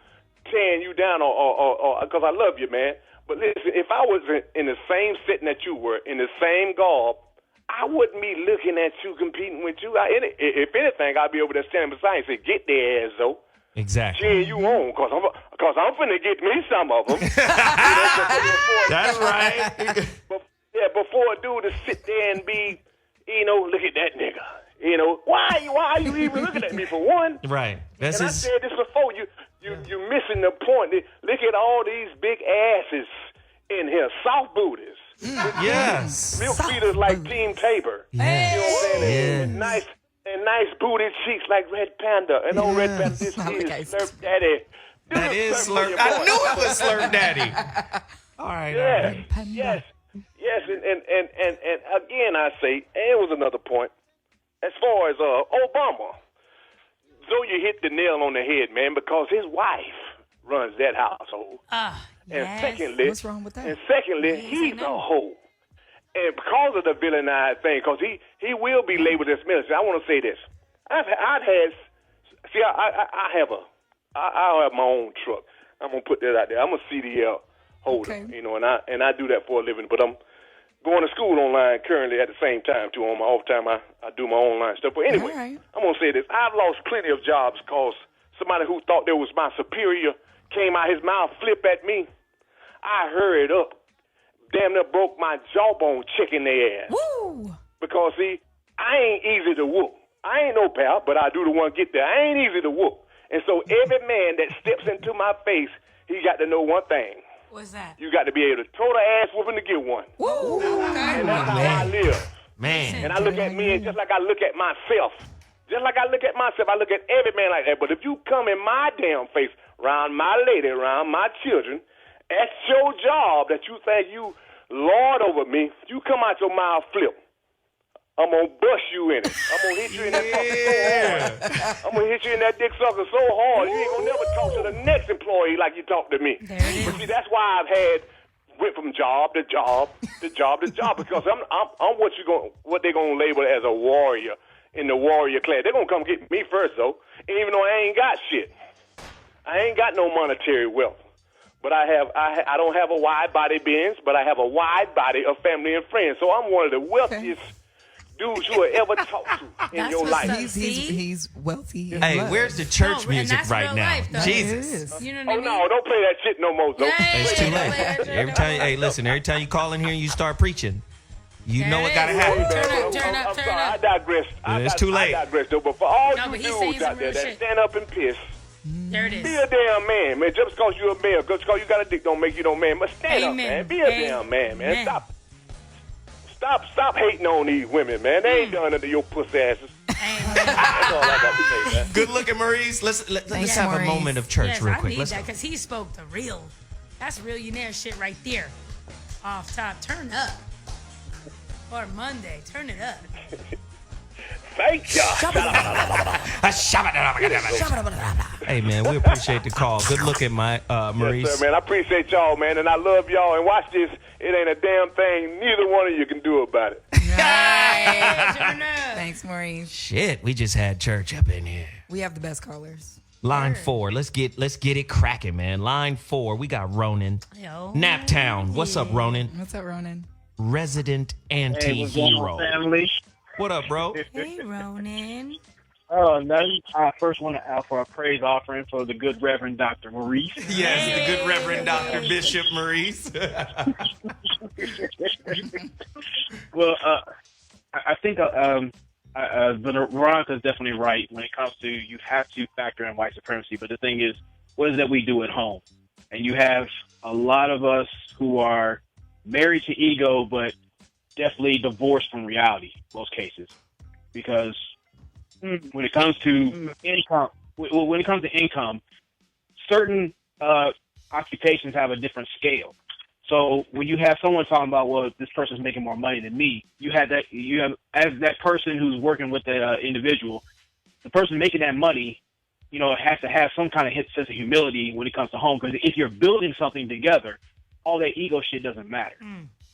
tearing you down or because I love you, man. But listen, if I was in the same setting that you were, in the same garb, I wouldn't be looking at you competing with you. If anything, I'd be over there standing beside you and say, "Get their ass, though." Exactly. Cheering you on, cause I'm finna get me some of them. That's right. Yeah, before a dude to sit there and be, look at that nigga. Why are you even looking at me for one? Right. I said this before. You missing the point. Look at all these big asses in here, soft booties. Yes. Milk feeders like Team Tabor. Yes. You know what I'm saying? Yes. And nice booty cheeks like Red Panda. And old Red Panda, this is Slurp Daddy. That is Slurp. I knew it was Slurp Daddy. All right. Yes, and again I say, and it was another point, as far as Obama, so you hit the nail on the head, man, because his wife runs that household. And secondly, what's wrong with that? And secondly, he's a hoe. And because of the villainized thing, because he will be labeled as military. I want to say this. I have my own truck. I'm gonna put that out there. I'm a CDL holder, and I do that for a living. But I'm going to school online currently at the same time too. On my off time, I do my online stuff. But anyway, I'm gonna say this: I've lost plenty of jobs because somebody who thought there was my superior came out his mouth, flip at me. I hurried up, damn near broke my jawbone checking their ass. Woo! Because see, I ain't easy to whoop. I ain't no pal, but I do the one get there. I ain't easy to whoop. And so every man that steps into my face, he got to know one thing. What's that? You got to be able to throw the ass whooping to get one. Woo! And that's how I live. Man. And I look at men just like I look at myself. Just like I look at myself, I look at every man like that. But if you come in my damn face, around my lady, around my children, at your job that you think you lord over me, you come out your mouth flip. I'm going to bust you in it. I'm going to hit you in that sucker so hard. I'm going to hit you in that dick sucker so hard, you ain't going to never talk to the next employee like you talk to me. There it is. But see, that's why went from job to job to job to job, because I'm what they're going to label as a warrior in the warrior class. They're going to come get me first, though, even though I ain't got shit. I ain't got no monetary wealth. But I don't have a wide body Benz, but I have a wide body of family and friends. So I'm one of the wealthiest dudes you will ever talk to in your life. He's wealthy. Hey, where's the church music right now? Life, Jesus. You know what I mean? No, don't play that shit no more, though. It's too late. Every time you call in here and you start preaching, you know what gotta happen. Turn up. I'm sorry, I digress. It's too late. I digress, though. But for all but you he's dudes out there that stand up and piss, there it is. be a damn man, man. Just because you're a man, just because you got a dick don't make you no man. But stand up, man. Be a damn man, man. Stop hating on these women, man. They ain't done under your pussy asses. That's all I got to say, man. Good looking, Maurice. Let's have a moment of church real quick. I need that because he spoke the real. That's millionaire shit right there. Off top, turn up. Or Monday, turn it up. Thank you. Hey, man, we appreciate the call. Good looking, Maurice. Yes, sir, man. I appreciate y'all, man, and I love y'all. And watch this. It ain't a damn thing neither one of you can do about it. Hey, turn up. Thanks, Maurice. Shit, we just had church up in here. We have the best callers. Line 4. Let's get it cracking, man. Line 4. We got Ronan. Yo. Naptown. What's up, Ronan? What's up, Ronan? Resident Hey, what's going anti-hero. on, family? What up, bro? Hey, Ronan. Oh, nothing. I first want to offer a praise offering for the good Reverend Dr. Maurice. Yes, the good Reverend Dr. Bishop Maurice. Well, I think Veronica's definitely right when it comes to you have to factor in white supremacy. But the thing is, what is that we do at home? And you have a lot of us who are married to ego, but definitely divorced from reality, most cases. Because when it comes to income, certain occupations have a different scale. So when you have someone talking about, well, this person's making more money than me, you have as that person who's working with that individual, the person making that money, has to have some kind of sense of humility when it comes to home. Because if you're building something together, all that ego shit doesn't matter.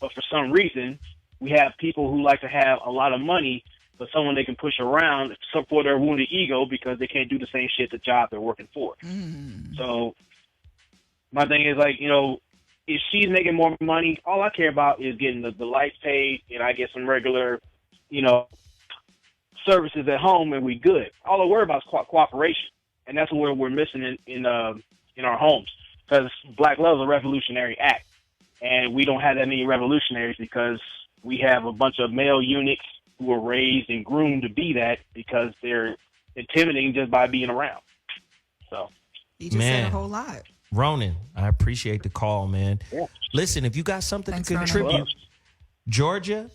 But for some reason, we have people who like to have a lot of money, but someone they can push around for their wounded ego because they can't do the same shit the job they're working for. So my thing is if she's making more money, all I care about is getting the lights paid and I get some regular, services at home and we good. All I worry about is cooperation. And that's where we're missing in our homes because Black love is a revolutionary act. And we don't have that many revolutionaries because we have a bunch of male eunuchs who were raised and groomed to be that because they're intimidating just by being around. So, you just said a whole lot. Ronan, I appreciate the call, man. Yeah. Listen, if you got something Thanks, to contribute, Ronan. Georgia,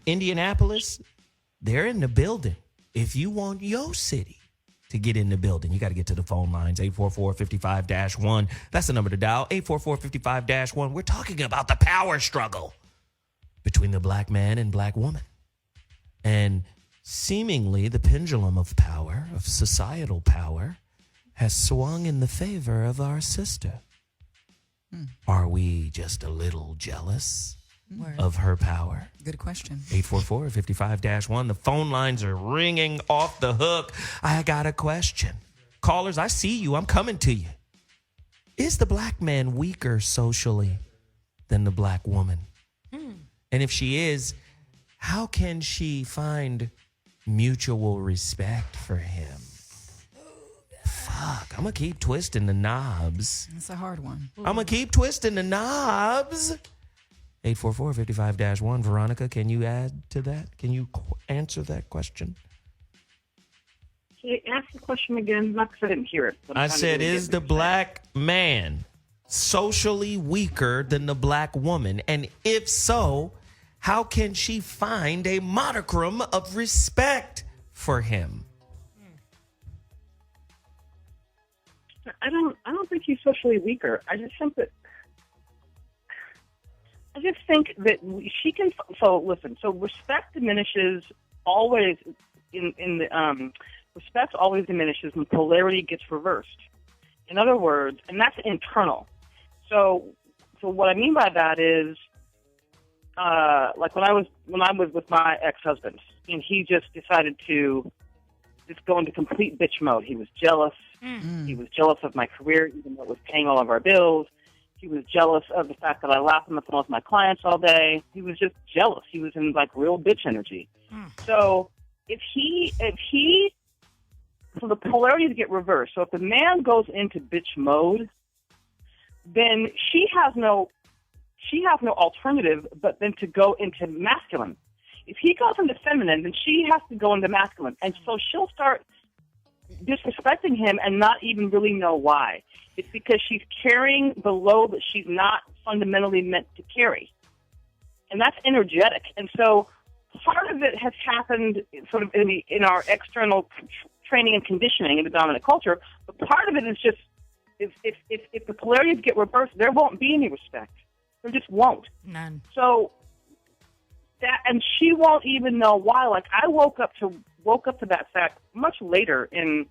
Indianapolis, they're in the building. If you want your city to get in the building, you got to get to the phone lines, 844-55-1. That's the number to dial, 844-55-1. We're talking about the power struggle between the black man and black woman. And seemingly the pendulum of power, of societal power, has swung in the favor of our sister. Are we just a little jealous of her power? Good question. 844-55-1. The phone lines are ringing off the hook. I got a question. Callers, I see you. I'm coming to you. Is the black man weaker socially than the black woman? And if she is, how can she find mutual respect for him? Fuck, I'm going to keep twisting the knobs. It's a hard one. I'm going to keep twisting the knobs. 844-55-1. Veronica, can you add to that? Can you answer that question? Can you ask the question again? Not because I didn't hear it. I said, is the black man socially weaker than the black woman? And if so, how can she find a modicum of respect for him? I don't think he's socially weaker. I just think that she can. So listen. So respect diminishes always in the respect always diminishes when polarity gets reversed. In other words, and that's internal. So what I mean by that is, like when I was with my ex-husband, and he just decided to just go into complete bitch mode. He was jealous. He was jealous of my career, even though it was paying all of our bills. He was jealous of the fact that I laughed on the phone with my clients all day. He was just jealous. He was in like real bitch energy. So so the polarities get reversed. So if the man goes into bitch mode, then she has no alternative but then to go into masculine. If he goes into feminine, then she has to go into masculine. And so she'll start disrespecting him and not even really know why. It's because she's carrying the load that she's not fundamentally meant to carry. And that's energetic. And so part of it has happened sort of in our external training and conditioning in the dominant culture, but part of it is just if the polarities get reversed, there won't be any respect. There just won't. None. So and she won't even know why. Like I woke up to that fact much later and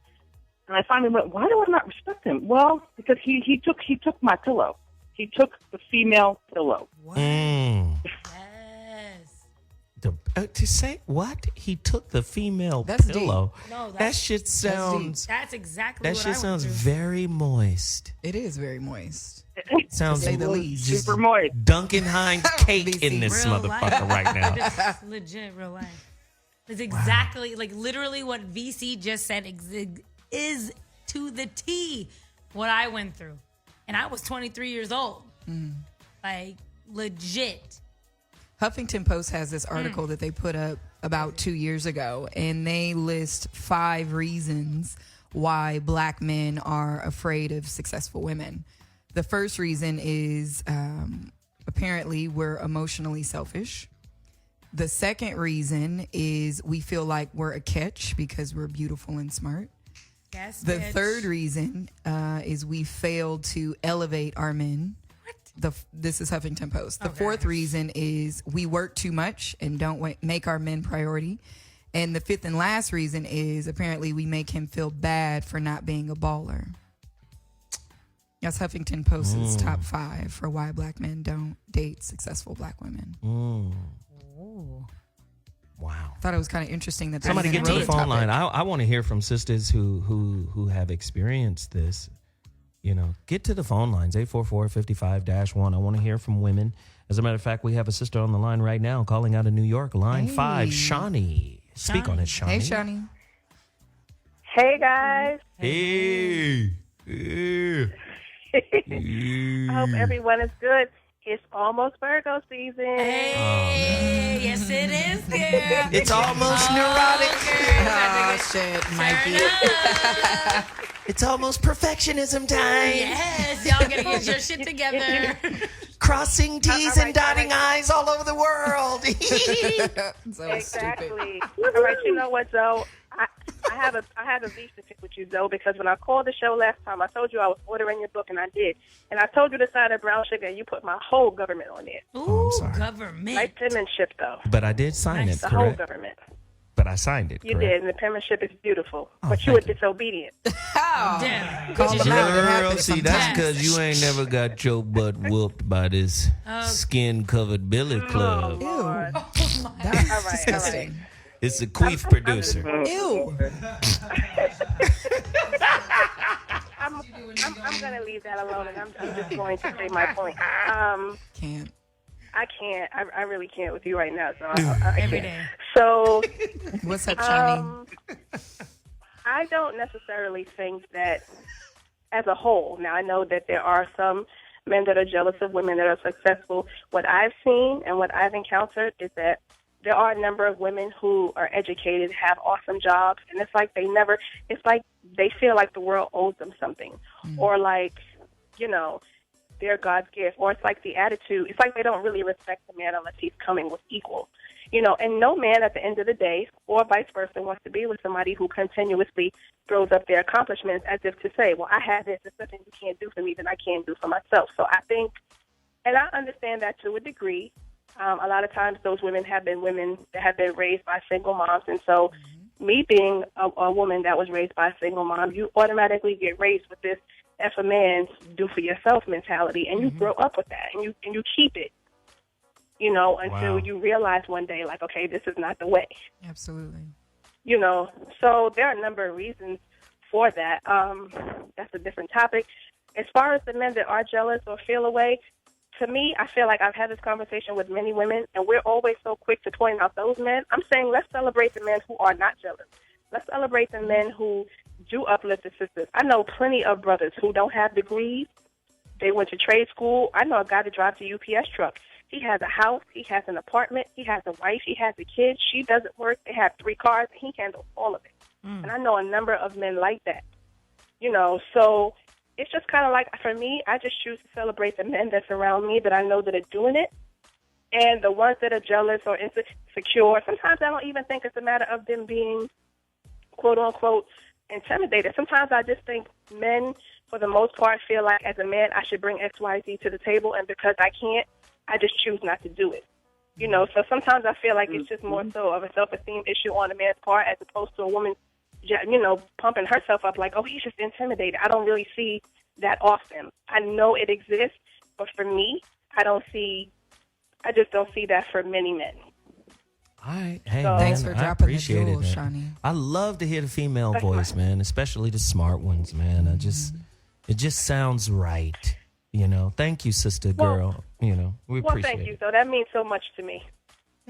I finally went, why do I not respect him? Well, because he took my pillow. He took the female pillow. Yes. To say what? He took the female That's pillow. deep. No, That shit sounds. That's exactly That what shit I sounds went through. very moist. It is very moist. Sounds To say the least. just Super moist. Duncan Hines cake in this Real motherfucker life. right now. This is legit real life. It's exactly like literally what VC just said is to the T what I went through. And I was 23 years old. Like legit. Huffington Post has this article that they put up about 2 years ago, and they list 5 reasons why black men are afraid of successful women. The first reason is apparently we're emotionally selfish. The second reason is we feel like we're a catch because we're beautiful and smart. Yes, The bitch. third reason is we fail to elevate our men. This is Huffington Post. The fourth reason is we work too much and don't make our men priority. And the fifth and last reason is apparently we make him feel bad for not being a baller. That's Huffington Post's top 5 for why black men don't date successful black women. Wow. Thought it was kind of interesting that Somebody get to the phone topic. line. I want to hear from sisters who have experienced this. You know, get to the phone lines, 844-55-1. I want to hear from women. As a matter of fact, we have a sister on the line right now calling out of New York, line 5, Shawnee. Speak on it, Shawnee. Hey, Shawnee. Hey, guys. Hey. I hope everyone is good. It's almost Virgo season. Hey, yes it is, girl. It's almost neurotic. Oh, shit, Mikey. It's almost perfectionism time. Yes, y'all gotta get your shit together. Crossing T's and dotting I's all over the world. So Exactly. All right, you know what, Zoe? I have a beef to pick with you, Zoe, because when I called the show last time, I told you I was ordering your book, and I did. And I told you to sign up Brown Sugar, and you put my whole government on it. Ooh, sorry. government. Nice penmanship, though. But I did sign it, The whole correct? government. But I signed it, You correct? did, and the penmanship is beautiful. Oh, But you were thank you. disobedient. Damn. Call them out. It Girl, happens see, that's sometimes. because you ain't never got your butt whooped by this skin-covered billy club. Ew. All That's right, disgusting. It's a queef producer. Ew. I'm going to leave that alone, and I'm just going to say my point. Can't. I can't. I really can't with you right now. So I Every can't. day. So What's up, Shawnee? I don't necessarily think that as a whole. Now, I know that there are some men that are jealous of women that are successful. What I've seen and what I've encountered is that there are a number of women who are educated, have awesome jobs, and it's like it's like they feel like the world owes them something. Or like, they're God's gift. Or it's like the attitude, it's like they don't really respect the man unless he's coming with equal. And no man at the end of the day, or vice versa, wants to be with somebody who continuously throws up their accomplishments as if to say, well, I have this, there's nothing you can't do for me that I can't do for myself. So I think, and I understand that to a degree. A lot of times those women have been women that have been raised by single moms. And so me being a woman that was raised by a single mom, you automatically get raised with this F a man, do for yourself mentality. And you grow up with that and you keep it, until you realize one day, like, okay, this is not the way. Absolutely. So there are a number of reasons for that. That's a different topic. As far as the men that are jealous or feel away, to me, I feel like I've had this conversation with many women, and we're always so quick to point out those men. I'm saying let's celebrate the men who are not jealous. Let's celebrate the men who do uplift the sisters. I know plenty of brothers who don't have degrees. They went to trade school. I know a guy that drives a UPS truck. He has a house. He has an apartment. He has a wife. He has a kid. She doesn't work. They have 3 cars. And he handles all of it. And I know a number of men like that. So it's just kind of like, for me, I just choose to celebrate the men that's around me that I know that are doing it. And the ones that are jealous or insecure, sometimes I don't even think it's a matter of them being, quote unquote, intimidated. Sometimes I just think men, for the most part, feel like as a man, I should bring X, Y, Z to the table. And because I can't, I just choose not to do it. So sometimes I feel like it's just more so of a self-esteem issue on a man's part as opposed to a woman, pumping herself up like, oh, he's just intimidated. I don't really see that often. I know it exists, but for me, I just don't see that for many men. All right. Hey, So- man, Thanks for I dropping the appreciate jewels, it, Shawnee. man. I love to hear the female That's voice, fine. man, especially the smart ones, man. It just sounds right. Thank you, sister girl. We Well, appreciate thank you. it. So that means so much to me.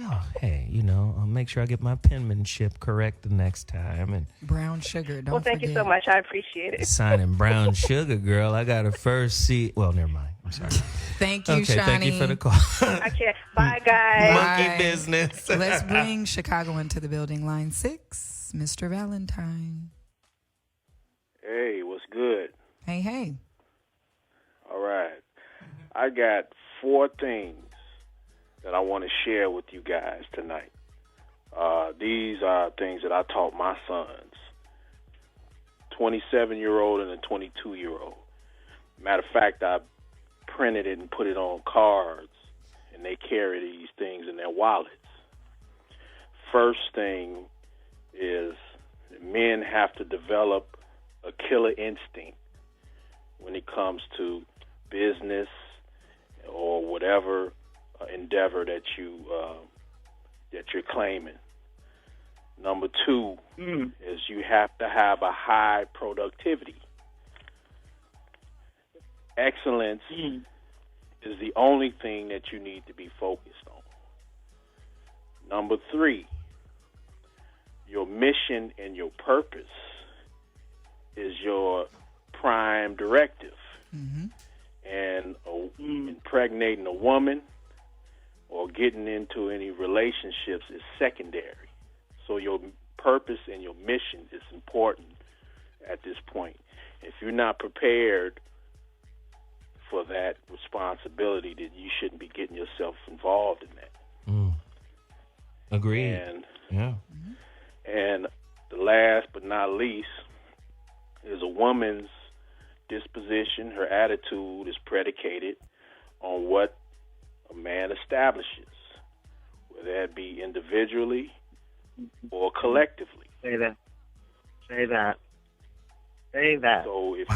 Oh, hey, I'll make sure I get my penmanship correct the next time. And Brown sugar. Don't Well, thank you forget. so much. I appreciate it. signing brown sugar, girl. I got a first seat. Well, never mind. I'm sorry. Thank you, Okay, Shawnee. thank you for the call. I can't. Bye, guys. Monkey Bye. business. Let's bring Chicago into the building. Line 6, Mr. Valentine. Hey, what's good? Hey, hey. All right. I got 4 things that I want to share with you guys tonight. These are things that I taught my sons, 27-year-old and a 22-year-old. Matter of fact, I printed it and put it on cards, and they carry these things in their wallets. First thing is men have to develop a killer instinct when it comes to business or whatever endeavor that you're claiming. Number 2 is you have to have a high productivity. Excellence is the only thing that you need to be focused on. Number 3, your mission and your purpose is your prime directive. And impregnating a woman or getting into any relationships is secondary. So your purpose and your mission is important at this point. If you're not prepared for that responsibility, then you shouldn't be getting yourself involved in that. Agreed. And the last but not least is a woman's disposition. Her attitude is predicated on what a man establishes, whether that be individually or collectively. Say that. Say that. Say that. So if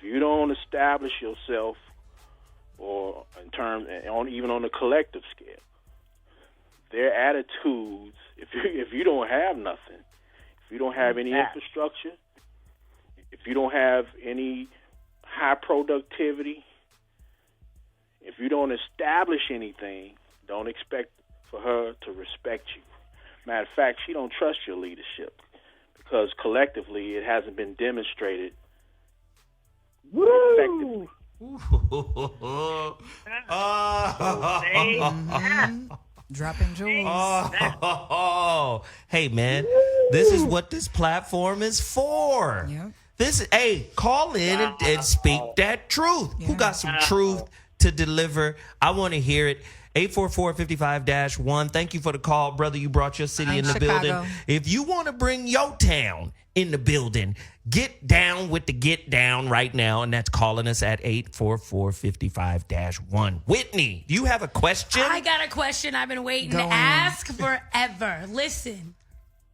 you don't establish yourself, or in terms, even on a collective scale, their attitudes. If you don't have nothing, if you don't have any infrastructure, if you don't have any high productivity, if you don't establish anything, don't expect for her to respect you. Matter of fact, she don't trust your leadership because collectively it hasn't been demonstrated effectively. Dropping jewels. Hey, man, this is what this platform is for. Yep. Call in and speak that truth. Who got some truth to deliver? I want to hear it. 844-55-1. Thank you for the call, brother. You brought your city in the Chicago. building. If you want to bring your town in the building, get down with the get down right now, and that's calling us at 844-55-1. Whitney, do you have a question? I got a question I've been waiting Go to on. ask forever. Listen,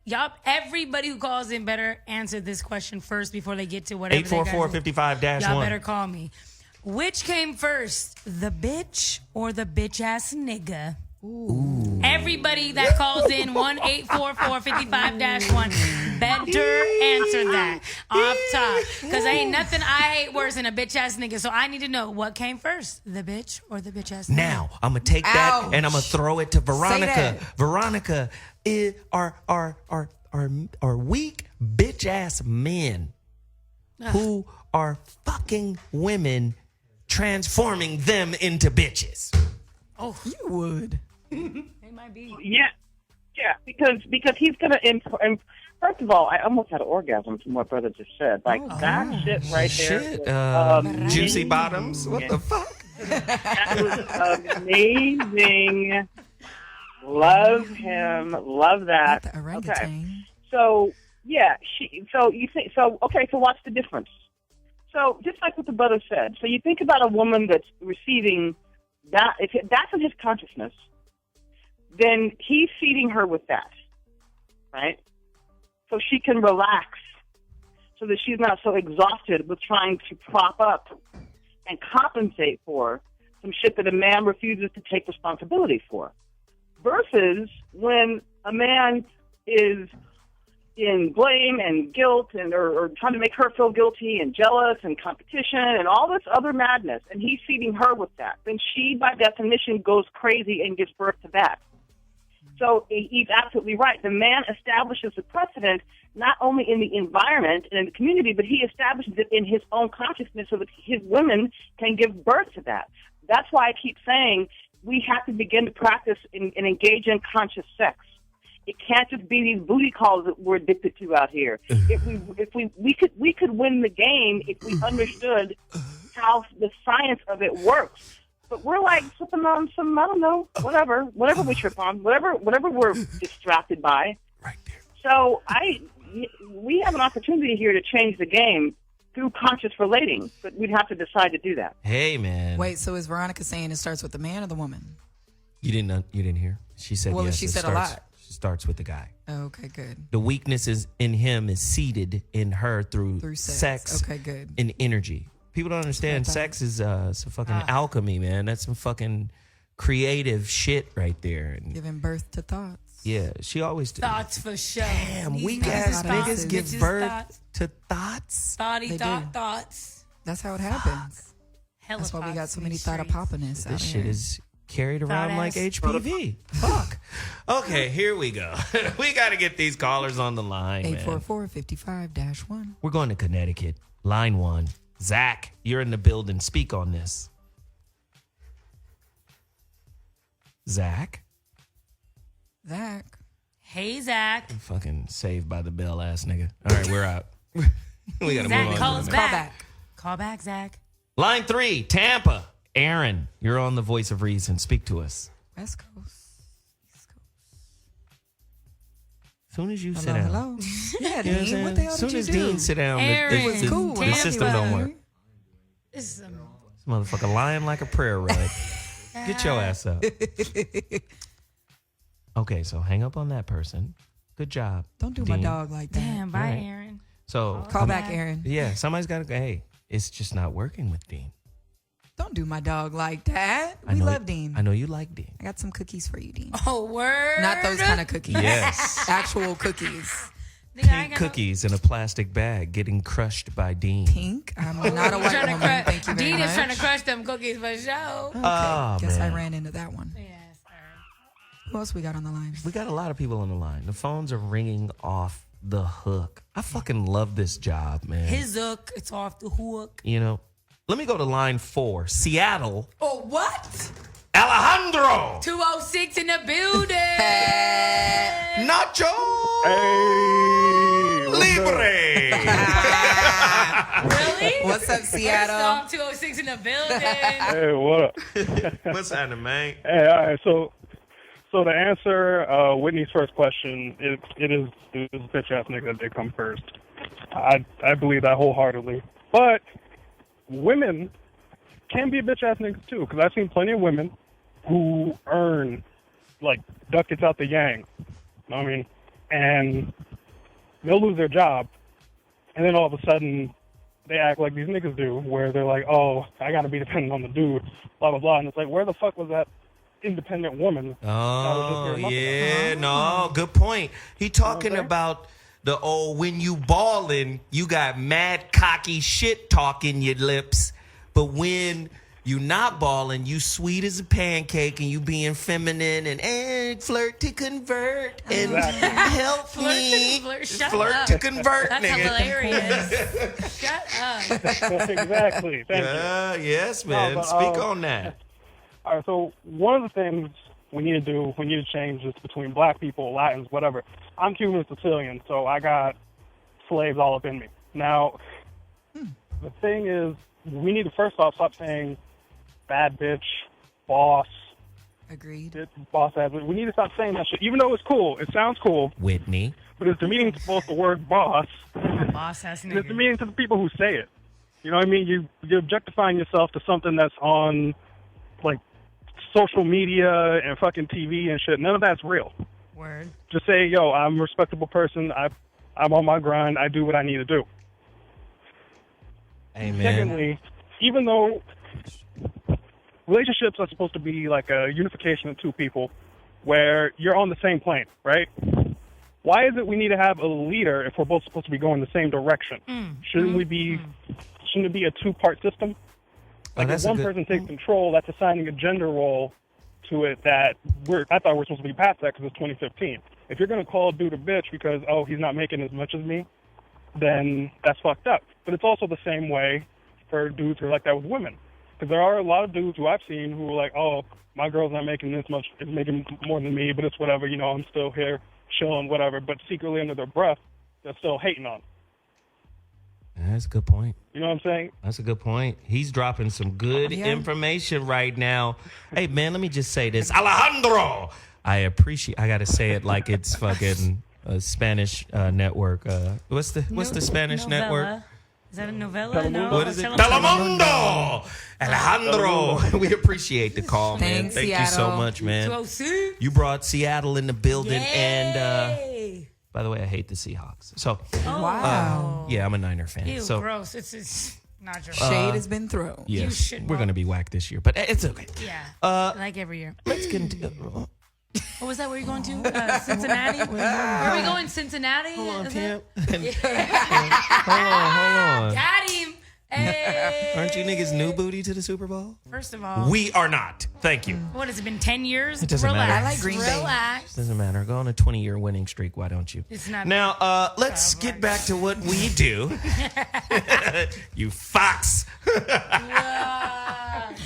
y'all, everybody who calls in better answer this question first before they get to whatever they got. 844-55-1. Y'all better call me. Which came first, the bitch or the bitch ass nigga? Ooh. Everybody that calls in 1-844-55-1 better answer that off top, because ain't nothing I hate worse than a bitch ass nigga. So I need to know what came first, the bitch or the bitch ass nigga. Now I'm gonna take that and I'm gonna throw it to Veronica. that. Veronica, are weak bitch ass men who are fucking women, transforming them into bitches. Oh, You would. it might be. Yeah, because he's gonna. First of all, I almost had an orgasm from what brother just said. Like that shit right Shit, there. juicy bottoms. What the fuck? That was amazing. Love him. Love that. Not the orangutan. So yeah, So you think so? Okay, so what's the difference? So just like what the brother said. So you think about a woman that's receiving that. If that's in his consciousness, then he's feeding her with that, right? So she can relax, so that she's not so exhausted with trying to prop up and compensate for some shit that a man refuses to take responsibility for. versus when a man is in blame and guilt and or trying to make her feel guilty and jealous and competition and all this other madness, and he's feeding her with that, then she, by definition, goes crazy and gives birth to that. So he's absolutely right. The man establishes the precedent not only in the environment and in the community, but he establishes it in his own consciousness so that his women can give birth to that. That's why I keep saying we have to begin to practice and engage in conscious sex. It can't just be these booty calls that we're addicted to out here. We could win the game if we understood how the science of it works. But we're like slipping on some, I don't know, whatever we trip on, whatever we're distracted by. Right there. So we have an opportunity here to change the game through conscious relating, but we'd have to decide to do that. Hey, man. Wait, so is Veronica saying it starts with the man or the woman? You didn't hear? She said well, yes. she said a lot. Starts with the guy. Okay, good. The weaknesses in him is seated in her through sex. Okay, good. And energy. People don't understand sex is some fucking alchemy, man. That's some fucking creative shit right there. And giving birth to thoughts. yeah, she always did. Thoughts for sure. Damn, weak ass niggas give birth to thoughts. Thoughts. That's how it happens. That's why we got so many thought-a-poppiness out This here. shit is carried around like HPV. Fuck. Okay, here we go. We got to get these callers on the line, 844-55-1. We're going to Connecticut. Line 1. Zach, you're in the building. Speak on this. Zach? Hey, Zach. Fucking saved by the bell ass nigga. All right, we're out. We got to move on. Zach calls to back. Call back, Zach. Line 3, Tampa. Aaron, you're on the voice of reason. Speak to us. West Coast. As soon as you sit Hello, down. hello. Yeah, You know what I'm Dean, what saying? the hell As soon did you as do? Dean sit down, Aaron, the, it was the- cool. the system don't work. This is This motherfucker lying like a prayer rug. Get your ass up. Okay, so hang up on that person. Good job. Don't do Dean. my dog like that. Damn, bye, All right. Aaron. So Call back, Aaron. Yeah, somebody's got to go. Hey, it's just not working with Dean. Don't do my dog like that. I We know- love Dean. I know you like Dean. I got some cookies for you, Dean. Oh, word. Not those kind of cookies. Yes. Actual cookies. Pink cookies in a plastic bag getting crushed by Dean. Pink? I'm not a white woman. Thank you very Dean much. is trying to crush them cookies for sure. Okay. Oh, Guess man. I ran into that one. Yes, Who else we got on the line? We got a lot of people on the line. The phones are ringing off the hook. I fucking love this job, man. His hook, it's off the hook. You know, let me go to line 4. Seattle. Oh, what? Alejandro. 206 in the building. Nacho. Hey. Libre. Really? What's up, Seattle? First off, 206 in the building. Hey, what up? What's happening, man? Hey, all right. So to answer Whitney's first question, it is bitch ass nigga that did come first. I believe that wholeheartedly. But women can be bitch ass niggas too, because I've seen plenty of women who earn like ducats out the yang. You know what I mean? And they'll lose their job, and then all of a sudden they act like these niggas do, where they're like, oh, I gotta be dependent on the dude, blah blah blah, and it's like, where the fuck was that independent woman? Oh, yeah, no, good point. He talking about the old, when you ballin', you got mad cocky shit talk in your lips, but when you not ballin', you sweet as a pancake and you being feminine and flirt to convert and help me. Flirt to convert, That's nigga. hilarious. Shut up. Exactly. Thank you. Yes, man. No, but, Speak on that. All right, so one of the things we need to change is between black people, Latins, whatever. I'm Cuban and Sicilian, so I got slaves all up in me. Now, the thing is, we need to first off stop saying bad bitch, boss. Agreed. Boss ass. We need to stop saying that shit, even though it's cool. It sounds cool. Whitney. But it's demeaning to both the word boss Boss ass and it's nigga. demeaning to the people who say it. You know what I mean? You're objectifying yourself to something that's on, like, social media and fucking TV and shit. None of that's real. Word. Just say, yo, I'm a respectable person. I'm on my grind. I do what I need to do. Amen. Secondly, even though relationships are supposed to be like a unification of two people, where you're on the same plane, right? Why is it we need to have a leader if we're both supposed to be going the same direction? Shouldn't it be a two-part system? Like if one person takes control, that's assigning a gender role to it that I thought we're supposed to be past that because it's 2015. If you're going to call a dude a bitch because, oh, he's not making as much as me, then that's fucked up. But it's also the same way for dudes who are like that with women. Because there are a lot of dudes who I've seen who are like, oh, my girl's not making this much, it's making more than me, but it's whatever, you know, I'm still here chilling, whatever. But secretly under their breath, they're still hating on. That's a good point. You know what I'm saying? That's a good point. He's dropping some good information right now. Hey, man, let me just say this. Alejandro! I got to say it like it's fucking a Spanish network. What's the Spanish network? Is that a novella? No. What is it? Telemundo! Alejandro! We appreciate the call, man. Thanks, Thank Seattle. you so much, man. You brought Seattle in the building. And by the way, I hate the Seahawks. So, wow. Yeah, I'm a Niner fan. Ew, so gross. It's not your shade has been thrown. Yes, we're going to be whacked this year, but it's okay. Yeah, like every year. Let's get into What was that? Where are you going to? Cincinnati? Where are we going? Cincinnati? Hold on, Is Pam. it? Hold on. Got him. Hey. Aren't you niggas new booty to the Super Bowl? First of all, we are not. Thank you. What has it been? 10 years? It doesn't Relax. matter. I like Green Bay. Relax. Doesn't matter. Go on a 20-year winning streak. Why don't you? It's not. Now, let's get back to what we do. You fox.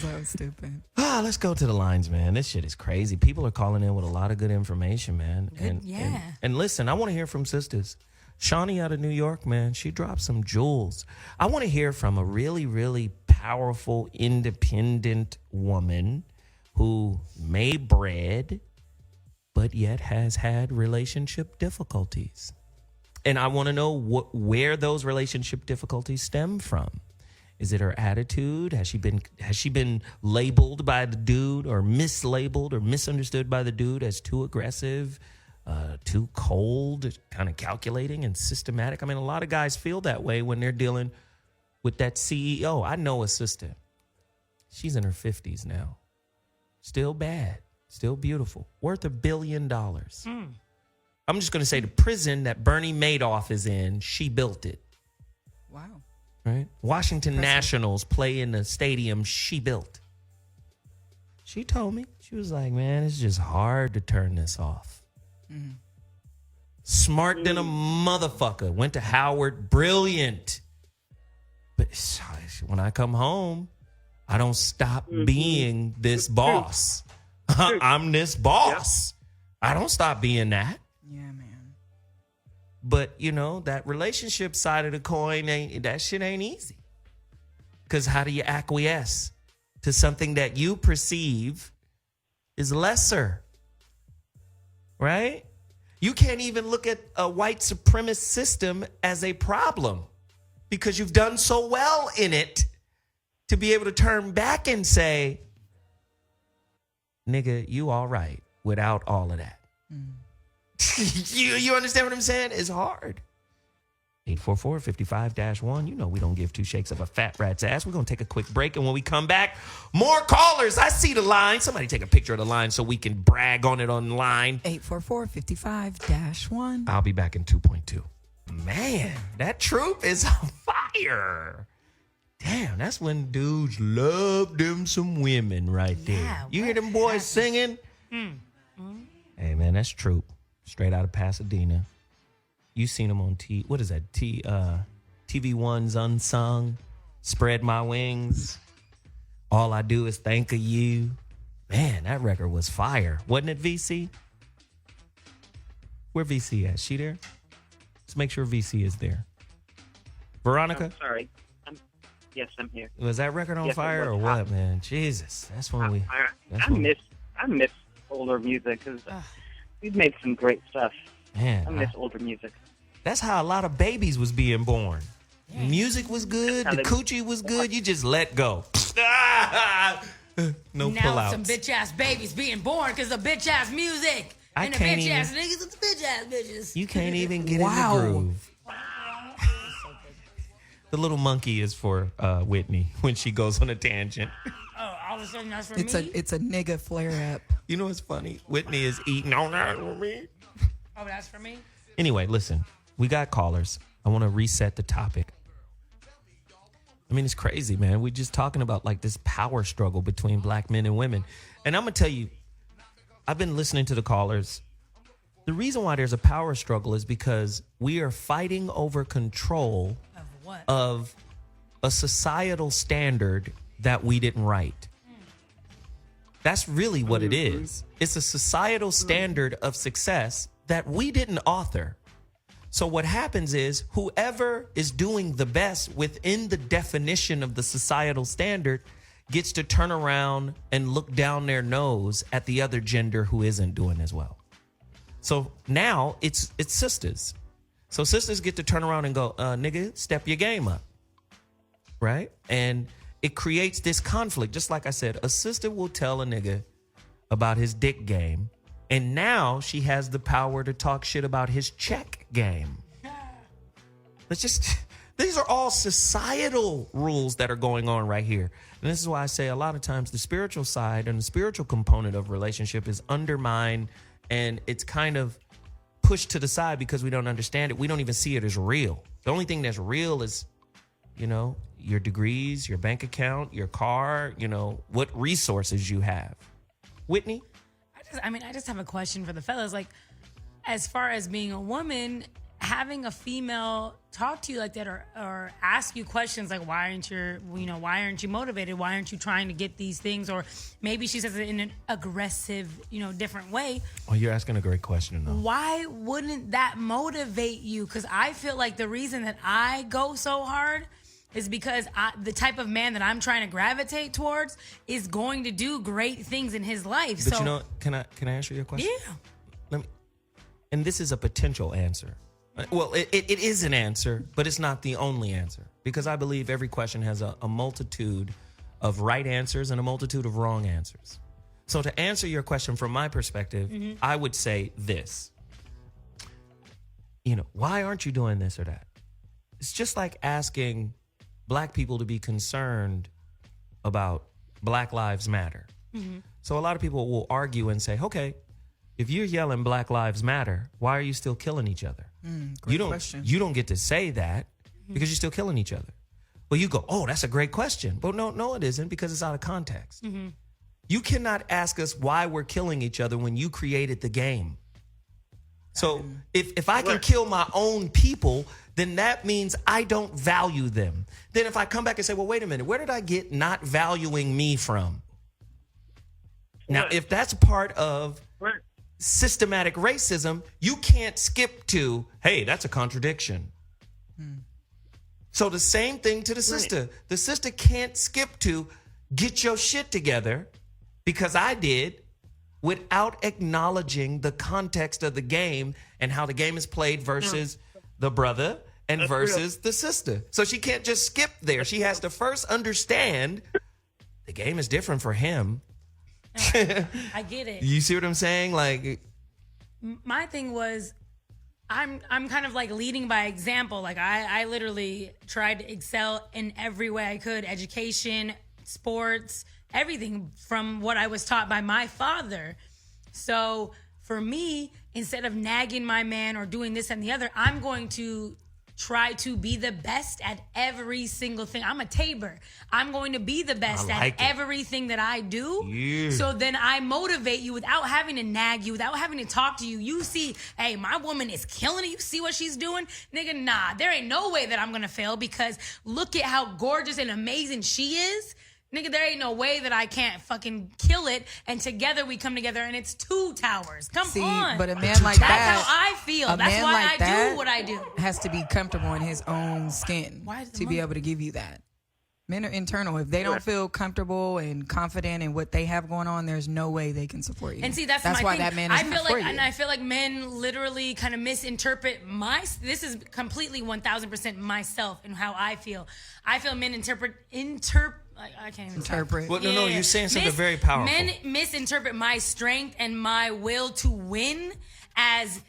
So stupid. Let's go to the lines, man. This shit is crazy. People are calling in with a lot of good information, man. And listen, I want to hear from sisters. Shawnee out of New York, man, she dropped some jewels. I want to hear from a really, really powerful, independent woman who made bread, but yet has had relationship difficulties. And I want to know where those relationship difficulties stem from. Is it her attitude? Has she been labeled by the dude or mislabeled or misunderstood by the dude as too aggressive, too cold, kind of calculating and systematic? I mean, a lot of guys feel that way when they're dealing with that CEO. I know a sister. She's in her 50s now. Still bad, still beautiful, worth $1 billion. I'm just going to say the prison that Bernie Madoff is in, she built it. Wow. Right? Washington Nationals play in the stadium she built. She told me, she was like, man, it's just hard to turn this off. Smart than a motherfucker. Went to Howard, brilliant. But when I come home, I don't stop being this boss. I'm this boss. I don't stop being that. Yeah, man. But, you know, that relationship side of the coin, that shit ain't easy. Because how do you acquiesce to something that you perceive is lesser? Right? You can't even look at a white supremacist system as a problem because you've done so well in it to be able to turn back and say, nigga, you all right without all of that. You understand what I'm saying? It's hard. 844-55-1. You know we don't give two shakes of a fat rat's ass. We're going to take a quick break, and when we come back, more callers. I see the line. Somebody take a picture of the line so we can brag on it online. 844-55-1. I'll be back in 2.2. Man, that troop is on fire. Damn, that's when dudes love them some women right there. You hear them boys singing? Hey, man, that's Troop. Straight out of Pasadena. You seen him on what is that? TV1's Unsung. Spread My Wings. All I Do Is Think of You. Man, that record was fire. Wasn't it, VC? Where VC at? She there? Let's make sure VC is there. Veronica? Sorry. Yes, I'm here. Was that record on fire or what, man? Jesus. That's when I miss older music because we've made some great stuff. Man, I miss older music. That's how a lot of babies was being born. Yeah. Music was good. The coochie was good. You just let go. No now pullouts. Some bitch ass babies being born because of bitch ass music. And the bitch ass niggas with the bitch ass bitches. You can't even get in the groove. The little monkey is for Whitney when she goes on a tangent. Oh, all of a sudden that's for me? It's a nigga flare up. You know what's funny? Whitney is eating on that with me. Oh, that's for me? Anyway, listen, we got callers. I want to reset the topic. I mean, it's crazy, man. We're just talking about like this power struggle between black men and women. And I'm going to tell you, I've been listening to the callers. The reason why there's a power struggle is because we are fighting over control of a societal standard that we didn't write. That's really what it is. It's a societal standard of success that we didn't author. So what happens is whoever is doing the best within the definition of the societal standard gets to turn around and look down their nose at the other gender who isn't doing as well. So now it's sisters. So sisters get to turn around and go, nigga, step your game up. Right? And it creates this conflict. Just like I said, a sister will tell a nigga about his dick game. And now she has the power to talk shit about his check game. These are all societal rules that are going on right here. And this is why I say a lot of times the spiritual side and the spiritual component of relationship is undermined and it's kind of pushed to the side because we don't understand it. We don't even see it as real. The only thing that's real is, you know, your degrees, your bank account, your car, you know, what resources you have. Whitney? I just have a question for the fellas. Like, as far as being a woman, having a female talk to you like that or ask you questions like, why aren't you motivated? Why aren't you trying to get these things? Or maybe she says it in an aggressive, different way. Oh, you're asking a great question, though. Why wouldn't that motivate you? Because I feel like the reason that I go so hard is because the type of man that I'm trying to gravitate towards is going to do great things in his life. But so, you know, can I answer your question? Yeah. And this is a potential answer. Well, it is an answer, but it's not the only answer. Because I believe every question has a multitude of right answers and a multitude of wrong answers. So to answer your question from my perspective, I would say this. Why aren't you doing this or that? It's just like asking black people to be concerned about Black Lives Matter. So a lot of people will argue and say, okay, if you're yelling Black Lives Matter, why are you still killing each other? Great question. You don't get to say that because you're still killing each other. Well, you go, oh, that's a great question. But no, it isn't, because it's out of context. You cannot ask us why we're killing each other when you created the game. So if I can kill my own people, then that means I don't value them. Then if I come back and say, well, wait a minute, where did I get not valuing me from? Now, if that's part of systematic racism, you can't skip to, hey, that's a contradiction. So the same thing to the sister. The sister can't skip to, get your shit together, because I did, without acknowledging the context of the game and how the game is played versus the brother and versus the sister. So she can't just skip there. She has to first understand the game is different for him. I get it. You see what I'm saying? Like, my thing was, I'm kind of like leading by example. Like I literally tried to excel in every way I could. Education, sports, everything from what I was taught by my father. So for me, instead of nagging my man or doing this and the other, I'm going to try to be the best at every single thing. I'm a Tabor. I'm going to be the best at everything that I do. Yeah. So then I motivate you without having to nag you, without having to talk to you. You see, hey, my woman is killing it. You see what she's doing? Nigga, nah, there ain't no way that I'm going to fail, because look at how gorgeous and amazing she is. Nigga, there ain't no way that I can't fucking kill it. And together we come together and it's two towers. Come on. But a man like that. That's how I feel. That's why like I do what I do. Has to be comfortable in his own skin to be able to give you that. Men are internal. If they don't feel comfortable and confident in what they have going on, there's no way they can support you. And see, that's why my thing. that man is not for you. And I feel like men literally kind of misinterpret this is completely 1000% myself and how I feel. I feel men I can't even interpret. Well, no, you're saying something very powerful. Men misinterpret my strength and my will to win as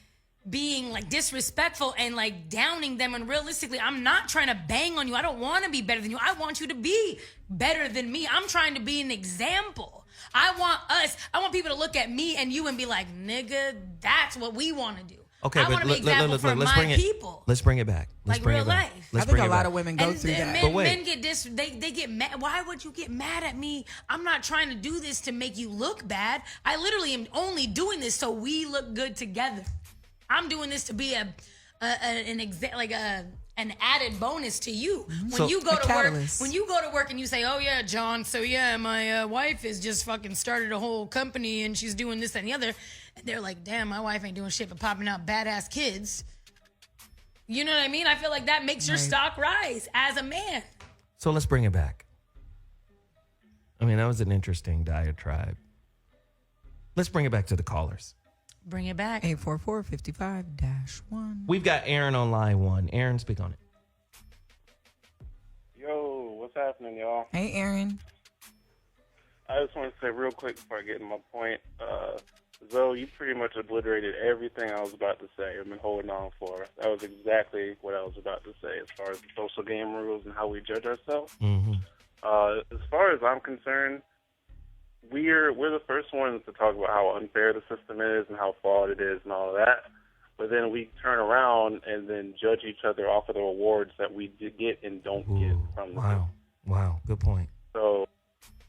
being like disrespectful and like downing them. And realistically, I'm not trying to bang on you. I don't want to be better than you. I want you to be better than me. I'm trying to be an example. I want people to look at me and you and be like, nigga, that's what we want to do. Okay, I want to be an example for my people. Let's bring it back. Let's Like bring real it back. life. Let's I think bring a it lot back. of women go through that. Men get they get mad. Why would you get mad at me? I'm not trying to do this to make you look bad. I literally am only doing this so we look good together. I'm doing this to be an added bonus to you. When you go to work and you say, "Oh yeah, John, so yeah, my wife has just fucking started a whole company and she's doing this and the other," and they're like, "Damn, my wife ain't doing shit but popping out badass kids." You know what I mean? I feel like that makes your stock rise as a man. So let's bring it back. I mean, that was an interesting diatribe. Let's bring it back to the callers. Bring it back. 844-55-1. We've got Aaron on line 1. Aaron, speak on it. Yo, what's happening, y'all? Hey, Aaron. I just want to say real quick before I get to my point, Zoe, you pretty much obliterated everything I was about to say. I've been holding on for. That was exactly what I was about to say as far as the social game rules and how we judge ourselves. Mm-hmm. As far as I'm concerned, we're the first ones to talk about how unfair the system is and how flawed it is and all of that. But then we turn around and then judge each other off of the rewards that we get and don't get from the system. Wow. Good point. So,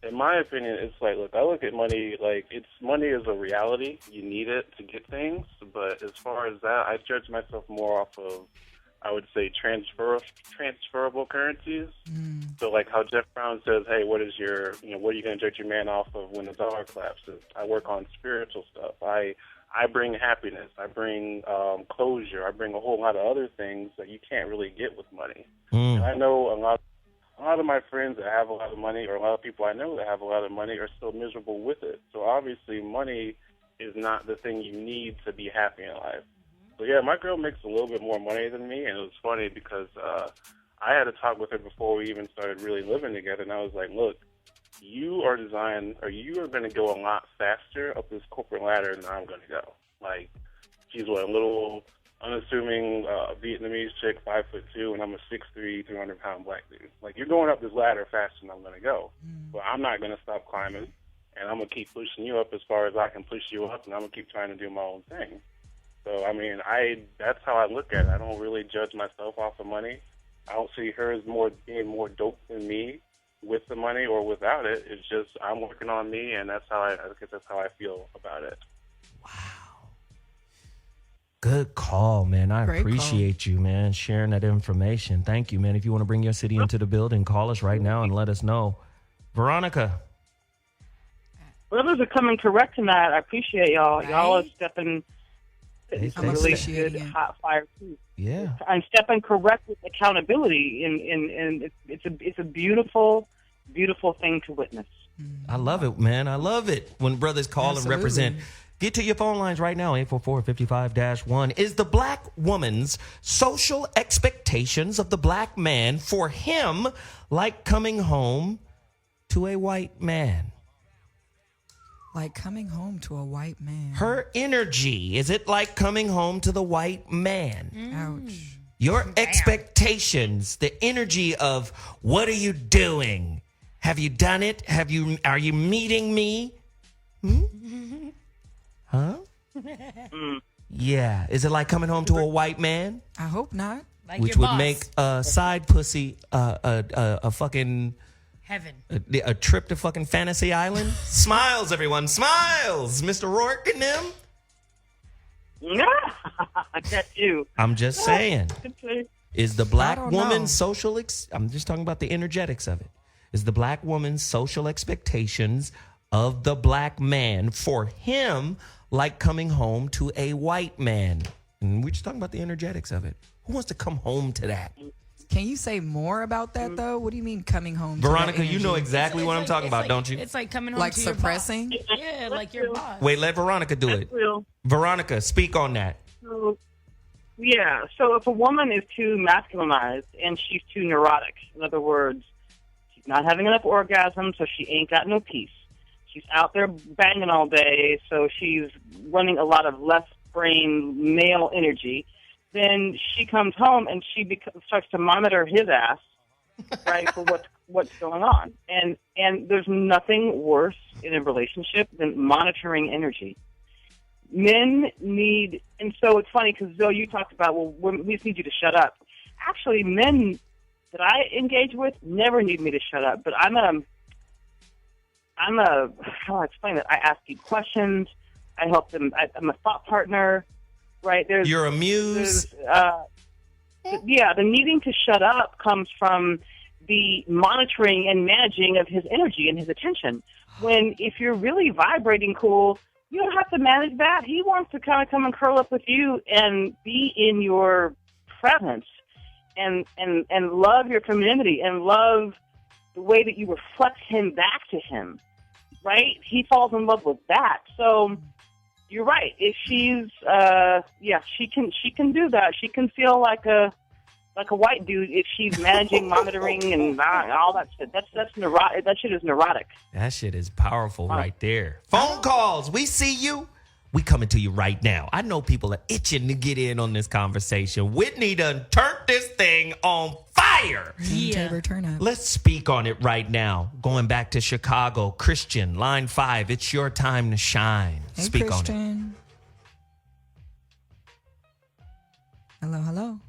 in my opinion, it's like, look, I look at money like money is a reality. You need it to get things. But as far as that, I judge myself more off of, I would say, transferable currencies. So like how Jeff Brown says, hey, what are you going to judge your man off of when the dollar collapses? I work on spiritual stuff. I bring happiness. I bring closure. I bring a whole lot of other things that you can't really get with money. And I know a lot of my friends that have a lot of money, or a lot of people I know that have a lot of money, are still miserable with it. So obviously money is not the thing you need to be happy in life. So yeah, my girl makes a little bit more money than me, and it was funny because I had a talk with her before we even started really living together, and I was like, look, you are going to go a lot faster up this corporate ladder than I'm going to go. Like, she's a little unassuming Vietnamese chick, 5'2", and I'm a 6'3", 300-pound black dude. Like, you're going up this ladder faster than I'm going to go. But I'm not going to stop climbing, and I'm going to keep pushing you up as far as I can push you up, and I'm going to keep trying to do my own thing. So, I mean, that's how I look at it. I don't really judge myself off of money. I don't see her as being more dope than me with the money or without it. It's just I'm working on me, and I guess that's how I feel about it. Good call, man. I Great appreciate you, man, sharing that information. Thank you, man. If you want to bring your city into the building, call us right now and let us know. Veronica. Brothers are coming correct tonight. I appreciate y'all. Right. Y'all are stepping Thanks. really appreciate good it. hot fire too. Yeah. I'm stepping correct with accountability, and it's a beautiful, beautiful thing to witness. I love it, man. I love it when brothers call Absolutely. and represent. Get to your phone lines right now, 844-55-1. Is the black woman's social expectations of the black man for him like coming home to a white man? Like coming home to a white man. Her energy, is it like coming home to the white man? Ouch. Your expectations, the energy of what are you doing? Have you done it? Are you meeting me? Huh? Yeah. Is it like coming home to a white man? I hope not. Like Which your would boss. make side pussy a fucking Heaven. a trip to fucking Fantasy Island. Smiles, everyone. Smiles. Mr. Rourke and them. That's you. I'm just saying. Is the black I don't know. woman's social I'm just talking about the energetics of it. Is the black woman's social expectations of the black man for him like coming home to a white man? And we're just talking about the energetics of it. Who wants to come home to that? Can you say more about that, though? What do you mean coming home to Veronica, that you know energy? exactly what I'm talking about, don't you? It's like coming home Like to your suppressing? boss. Yeah, like your boss. Wait, let Veronica do it. Real. Veronica, speak on that. So, yeah. So if a woman is too masculinized and she's too neurotic, in other words, she's not having enough orgasm, so she ain't got no peace. She's out there banging all day, so she's running a lot of left brain male energy. Then she comes home and she starts to monitor his ass right, for what's going on. And there's nothing worse in a relationship than monitoring energy. Men need, and so it's funny because Zoe, you talked about, well, we just need you to shut up. Actually, men that I engage with never need me to shut up, but I'm a how do I explain it? I ask you questions. I help them. I'm a thought partner, right? You're a muse. Yeah, the needing to shut up comes from the monitoring and managing of his energy and his attention. When if you're really vibrating cool, you don't have to manage that. He wants to kind of come and curl up with you and be in your presence and love your femininity and love the way that you reflect him back to him, right? He falls in love with that. So you're right. If she's, she can do that. She can feel like a white dude if she's managing, monitoring, and all that shit. That's neurotic. That shit is neurotic. That shit is powerful right there. Phone calls. We see you. We coming to you right now. I know people are itching to get in on this conversation. Whitney done turned this thing on fire. Yeah. Turn up. Let's speak on it right now. Going back to Chicago, Christian, line 5. It's your time to shine. Hey, speak Christian. on it. Hello.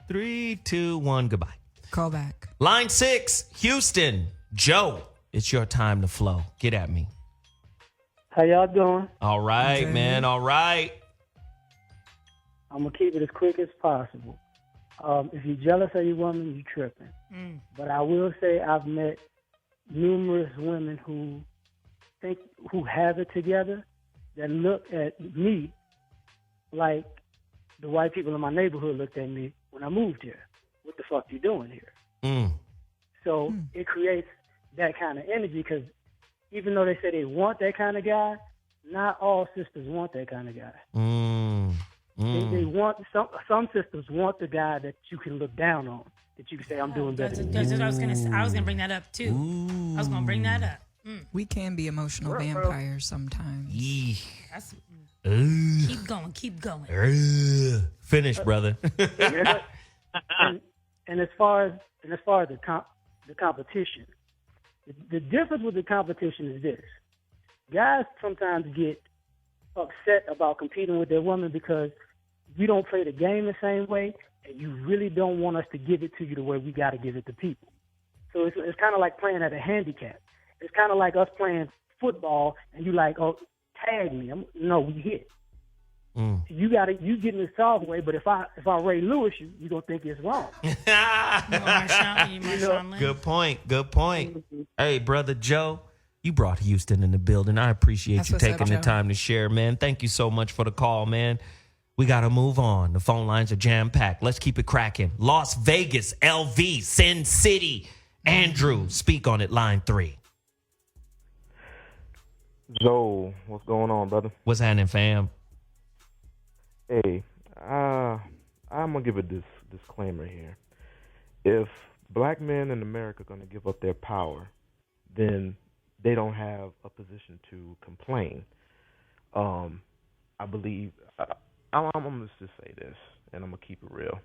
3, 2, 1, goodbye. Call back. Line 6, Houston, Joe. It's your time to flow. Get at me. How y'all doing? All right, man. All right. I'm going to keep it as quick as possible. If you're jealous of your woman, you're tripping. But I will say I've met numerous women who have it together that look at me like the white people in my neighborhood looked at me when I moved here. What the fuck you doing here? So it creates that kind of energy because even though they say they want that kind of guy, not all sisters want that kind of guy. They want some sisters want the guy that you can look down on, that you can say, I'm doing better. That's what I was gonna bring that up too. I was gonna bring that up. We can be emotional vampires sometimes. Keep going. Finish, brother. and as far as the competition, the difference with the competition is this: guys sometimes get upset about competing with their woman because you don't play the game the same way, and you really don't want us to give it to you the way we got to give it to people. So it's kind of like playing at a handicap. It's kind of like us playing football, and you like, oh, tag me. No, we hit. You getting the soft way, but if I Ray Lewis you gonna think it's wrong. Good point. Hey, brother Joe, you brought Houston in the building. I appreciate you taking the time to share, man. Thank you so much for the call, man. We got to move on. The phone lines are jam-packed. Let's keep it cracking. Las Vegas, LV, Sin City. Andrew, speak on it, line 3. Zoe, what's going on, brother? What's happening, fam? Hey, I'm going to give a disclaimer here. If black men in America are going to give up their power, then they don't have a position to complain. I believe, I'm going to just say this, and I'm going to keep it real.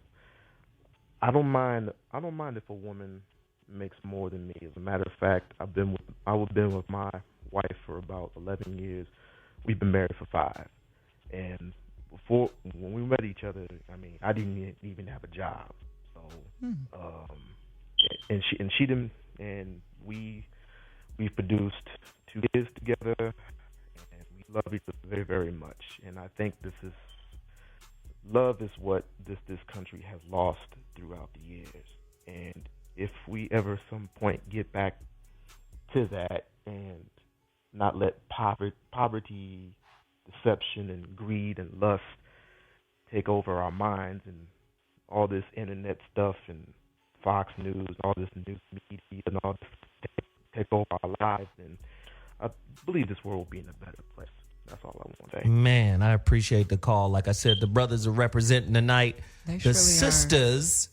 I don't mind if a woman makes more than me. As a matter of fact, I've been with my wife for about 11 years. We've been married for 5. And when we met each other, I mean, I didn't even have a job. So, and she didn't, and we've produced 2 kids together, and we love each other very, very much. And I think love is what this country has lost throughout the years. And if we ever some point get back to that and not let poverty, deception, and greed and lust take over our minds, and all this internet stuff and Fox News, all this news media and all this take over our lives, and I believe this world will be in a better place. That's all I want to say. Man, I appreciate the call. Like I said, the brothers are representing tonight. The sisters,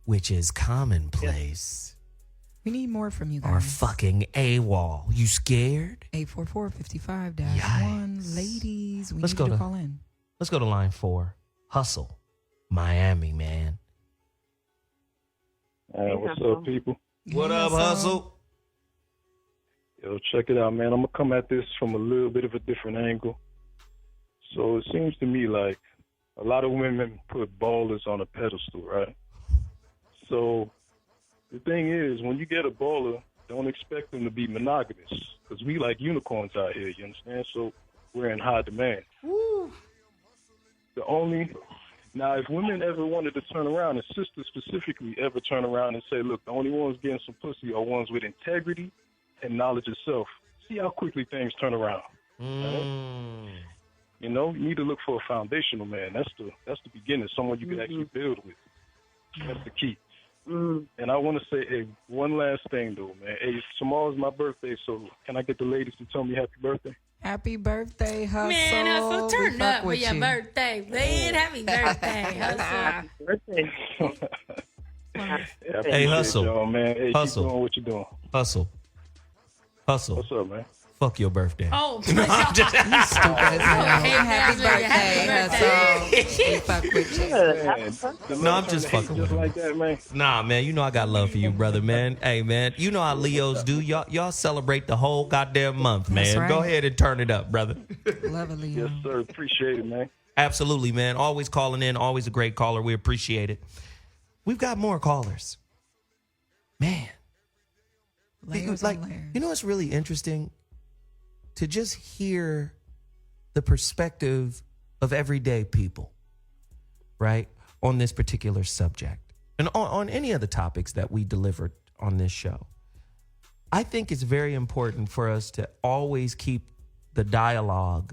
which is commonplace. We need more from you guys. Are fucking AWOL. You scared? 844-55-1. Ladies, we need you to call in. Let's go to line 4. Hustle. Miami, man. What's up, people? What up, Hustle? Yo, check it out, man. I'm going to come at this from a little bit of a different angle. So it seems to me like a lot of women put ballers on a pedestal, right? So the thing is, when you get a baller, don't expect them to be monogamous because we like unicorns out here, you understand? So we're in high demand. Woo. Now, if women ever wanted to turn around, and sisters specifically ever turn around and say, look, the only ones getting some pussy are ones with integrity and knowledge of self, see how quickly things turn around. Right? You know, you need to look for a foundational man. That's the beginning, someone you can actually build with. That's the key. And I want to say one last thing, though, man. Hey, tomorrow's my birthday, so can I get the ladies to tell me happy birthday? Happy birthday, Hustle. Man, Hustle, turn up for your birthday, man. Happy birthday, Hustle. Happy birthday. Hey, Hustle. Y'all, man. Hey, Hustle. keep doing what you're doing. Hustle. What's up, man? Fuck your birthday. Oh, no, I'm just You stupid as hell. Happy birthday, Hustle. We fuck with you. No, I'm just fucking with just like that, man. Nah, man, you know I got love for you, brother, man. Hey, man, you know how Leos do. Y'all celebrate the whole goddamn month, man. That's right. Go ahead and turn it up, brother. Love it, Leo. Yes, sir. Appreciate it, man. Absolutely, man. Always calling in. Always a great caller. We appreciate it. We've got more callers. Man. Layers like, on layers. you know what's really interesting? To just hear the perspective of everyday people, right, on this particular subject and on any of the topics that we delivered on this show. I think it's very important for us to always keep the dialogue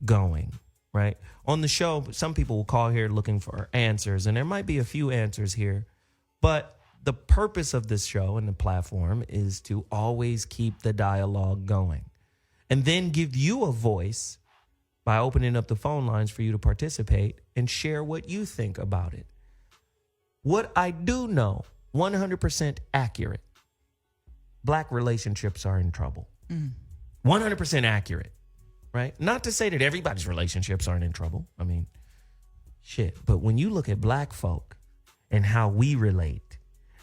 going, right? On the show, some people will call here looking for answers, and there might be a few answers here, but the purpose of this show and the platform is to always keep the dialogue going. And then give you a voice by opening up the phone lines for you to participate and share what you think about it. What I do know, 100% accurate, black relationships are in trouble. 100% accurate, right? Not to say that everybody's relationships aren't in trouble. I mean, shit. But when you look at black folk and how we relate,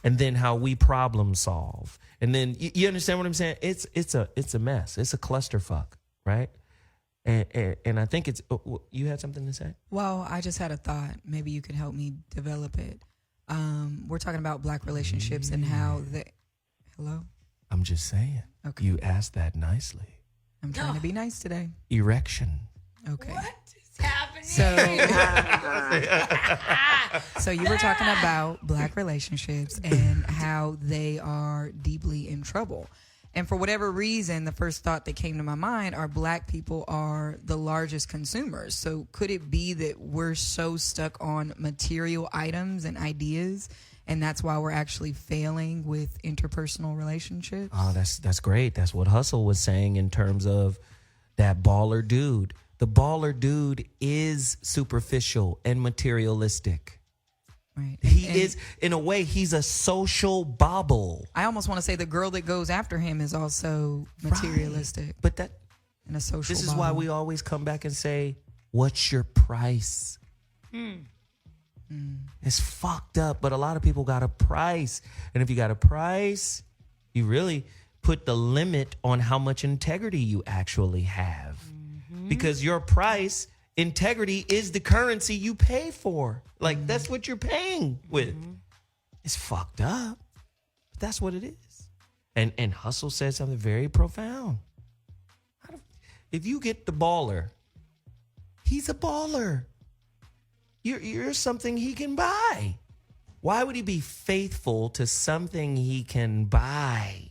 and then how we problem solve. And then you understand what I'm saying? It's a mess. It's a clusterfuck, right? And I think it's you had something to say? Well, I just had a thought. Maybe you could help me develop it. We're talking about black relationships and how they Hello? I'm just saying. Okay. You asked that nicely. I'm trying to be nice today. Erection. Okay. What is happening? So you were talking about black relationships and how they are deeply in trouble. And for whatever reason, the first thought that came to my mind are black people are the largest consumers. So could it be that we're so stuck on material items and ideas, and that's why we're actually failing with interpersonal relationships? Oh, that's great. That's what Hustle was saying in terms of that baller dude. The baller dude is superficial and materialistic. Right. He is, in a way, he's a social bauble. I almost want to say the girl that goes after him is also materialistic. Right. But that in a social This is bauble. why we always come back and say, what's your price? It's fucked up, but a lot of people got a price. And if you got a price, you really put the limit on how much integrity you actually have. Because your price, integrity, is the currency you pay for. Like, that's what you're paying with. It's fucked up. But that's what it is. And Hustle said something very profound. If you get the baller, he's a baller. You're something he can buy. Why would he be faithful to something he can buy?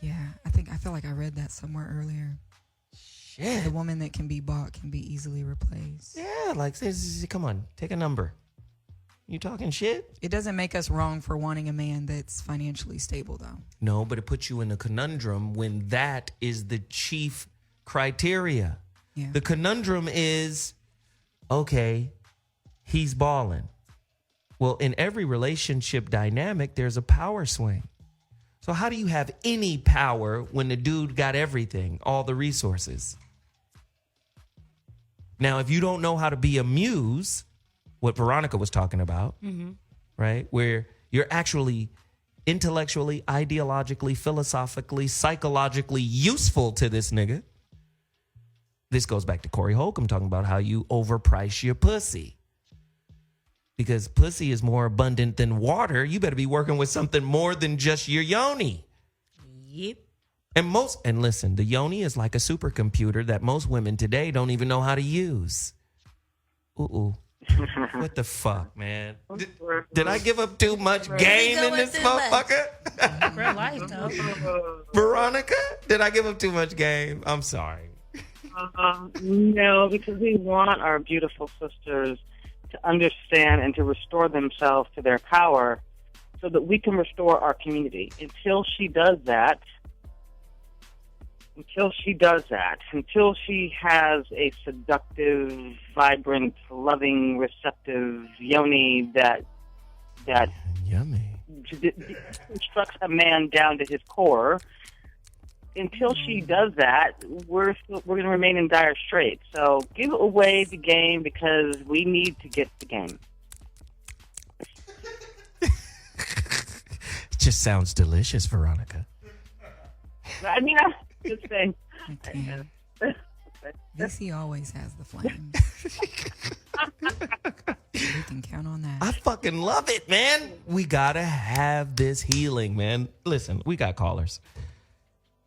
Yeah, I feel like I read that somewhere earlier. Shit. The woman that can be bought can be easily replaced. Yeah, like, come on, take a number. You talking shit? It doesn't make us wrong for wanting a man that's financially stable, though. No, but it puts you in a conundrum when that is the chief criteria. Yeah. The conundrum is, okay, he's balling. Well, in every relationship dynamic, there's a power swing. So how do you have any power when the dude got everything, all the resources? Now, if you don't know how to be a muse, what Veronica was talking about, right? Where you're actually intellectually, ideologically, philosophically, psychologically useful to this nigga. This goes back to Corey Holcomb talking about how you overprice your pussy. Because pussy is more abundant than water. You better be working with something more than just your yoni. Yep. And listen, the yoni is like a supercomputer that most women today don't even know how to use. Ooh. What the fuck, man? Did I give up too much game in this motherfucker? Real life, though. Veronica, did I give up too much game? I'm sorry. No, because we want our beautiful sisters to understand and to restore themselves to their power so that we can restore our community. Until she does that, until she has a seductive, vibrant, loving, receptive yoni that yummy constructs a man down to his core, until she does that, we're going to remain in dire straits. So give away the game because we need to get the game. It just sounds delicious, Veronica. I mean, I'm just saying. DC always has the flame. We can count on that. I fucking love it, man. We gotta have this healing, man. Listen, we got callers.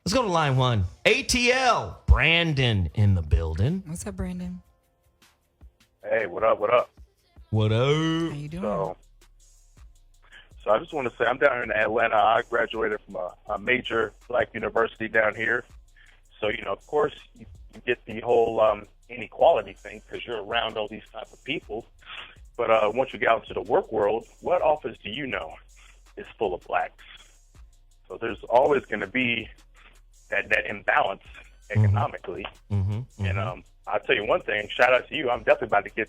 Let's go to line 1. ATL, Brandon in the building. What's up, Brandon? Hey, what up? What up? What up? How you doing? So I just want to say I'm down here in Atlanta. I graduated from a major black university down here. So, you know, of course, you get the whole inequality thing because you're around all these type of people. But once you get out into the work world, what office do you know is full of blacks? So there's always going to be that imbalance economically. And I'll tell you one thing, shout out to you. I'm definitely about to get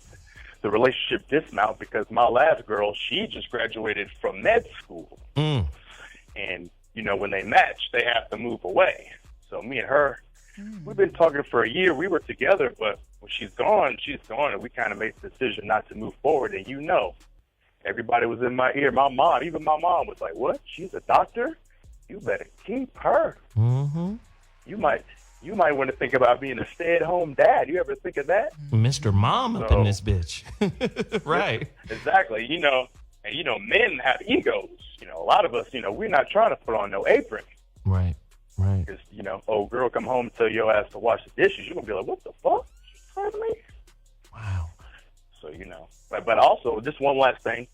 the relationship dismount because my last girl, she just graduated from med school. And, you know, when they match, they have to move away. So me and her, we've been talking for a year. We were together, but when she's gone, and we kind of made the decision not to move forward. And, you know, everybody was in my ear. My mom, even my mom was like, what? She's a doctor? You better keep her. You might want to think about being a stay-at-home dad. You ever think of that? Mr. Mom up in this bitch. Right. Exactly. You know, and, you know, men have egos. You know, a lot of us, you know, we're not trying to put on no apron. Right. Because, you know, old girl come home and tell your ass to wash the dishes. You're going to be like, what the fuck? She's trying to me? Wow. So, you know. But also, just one last thing.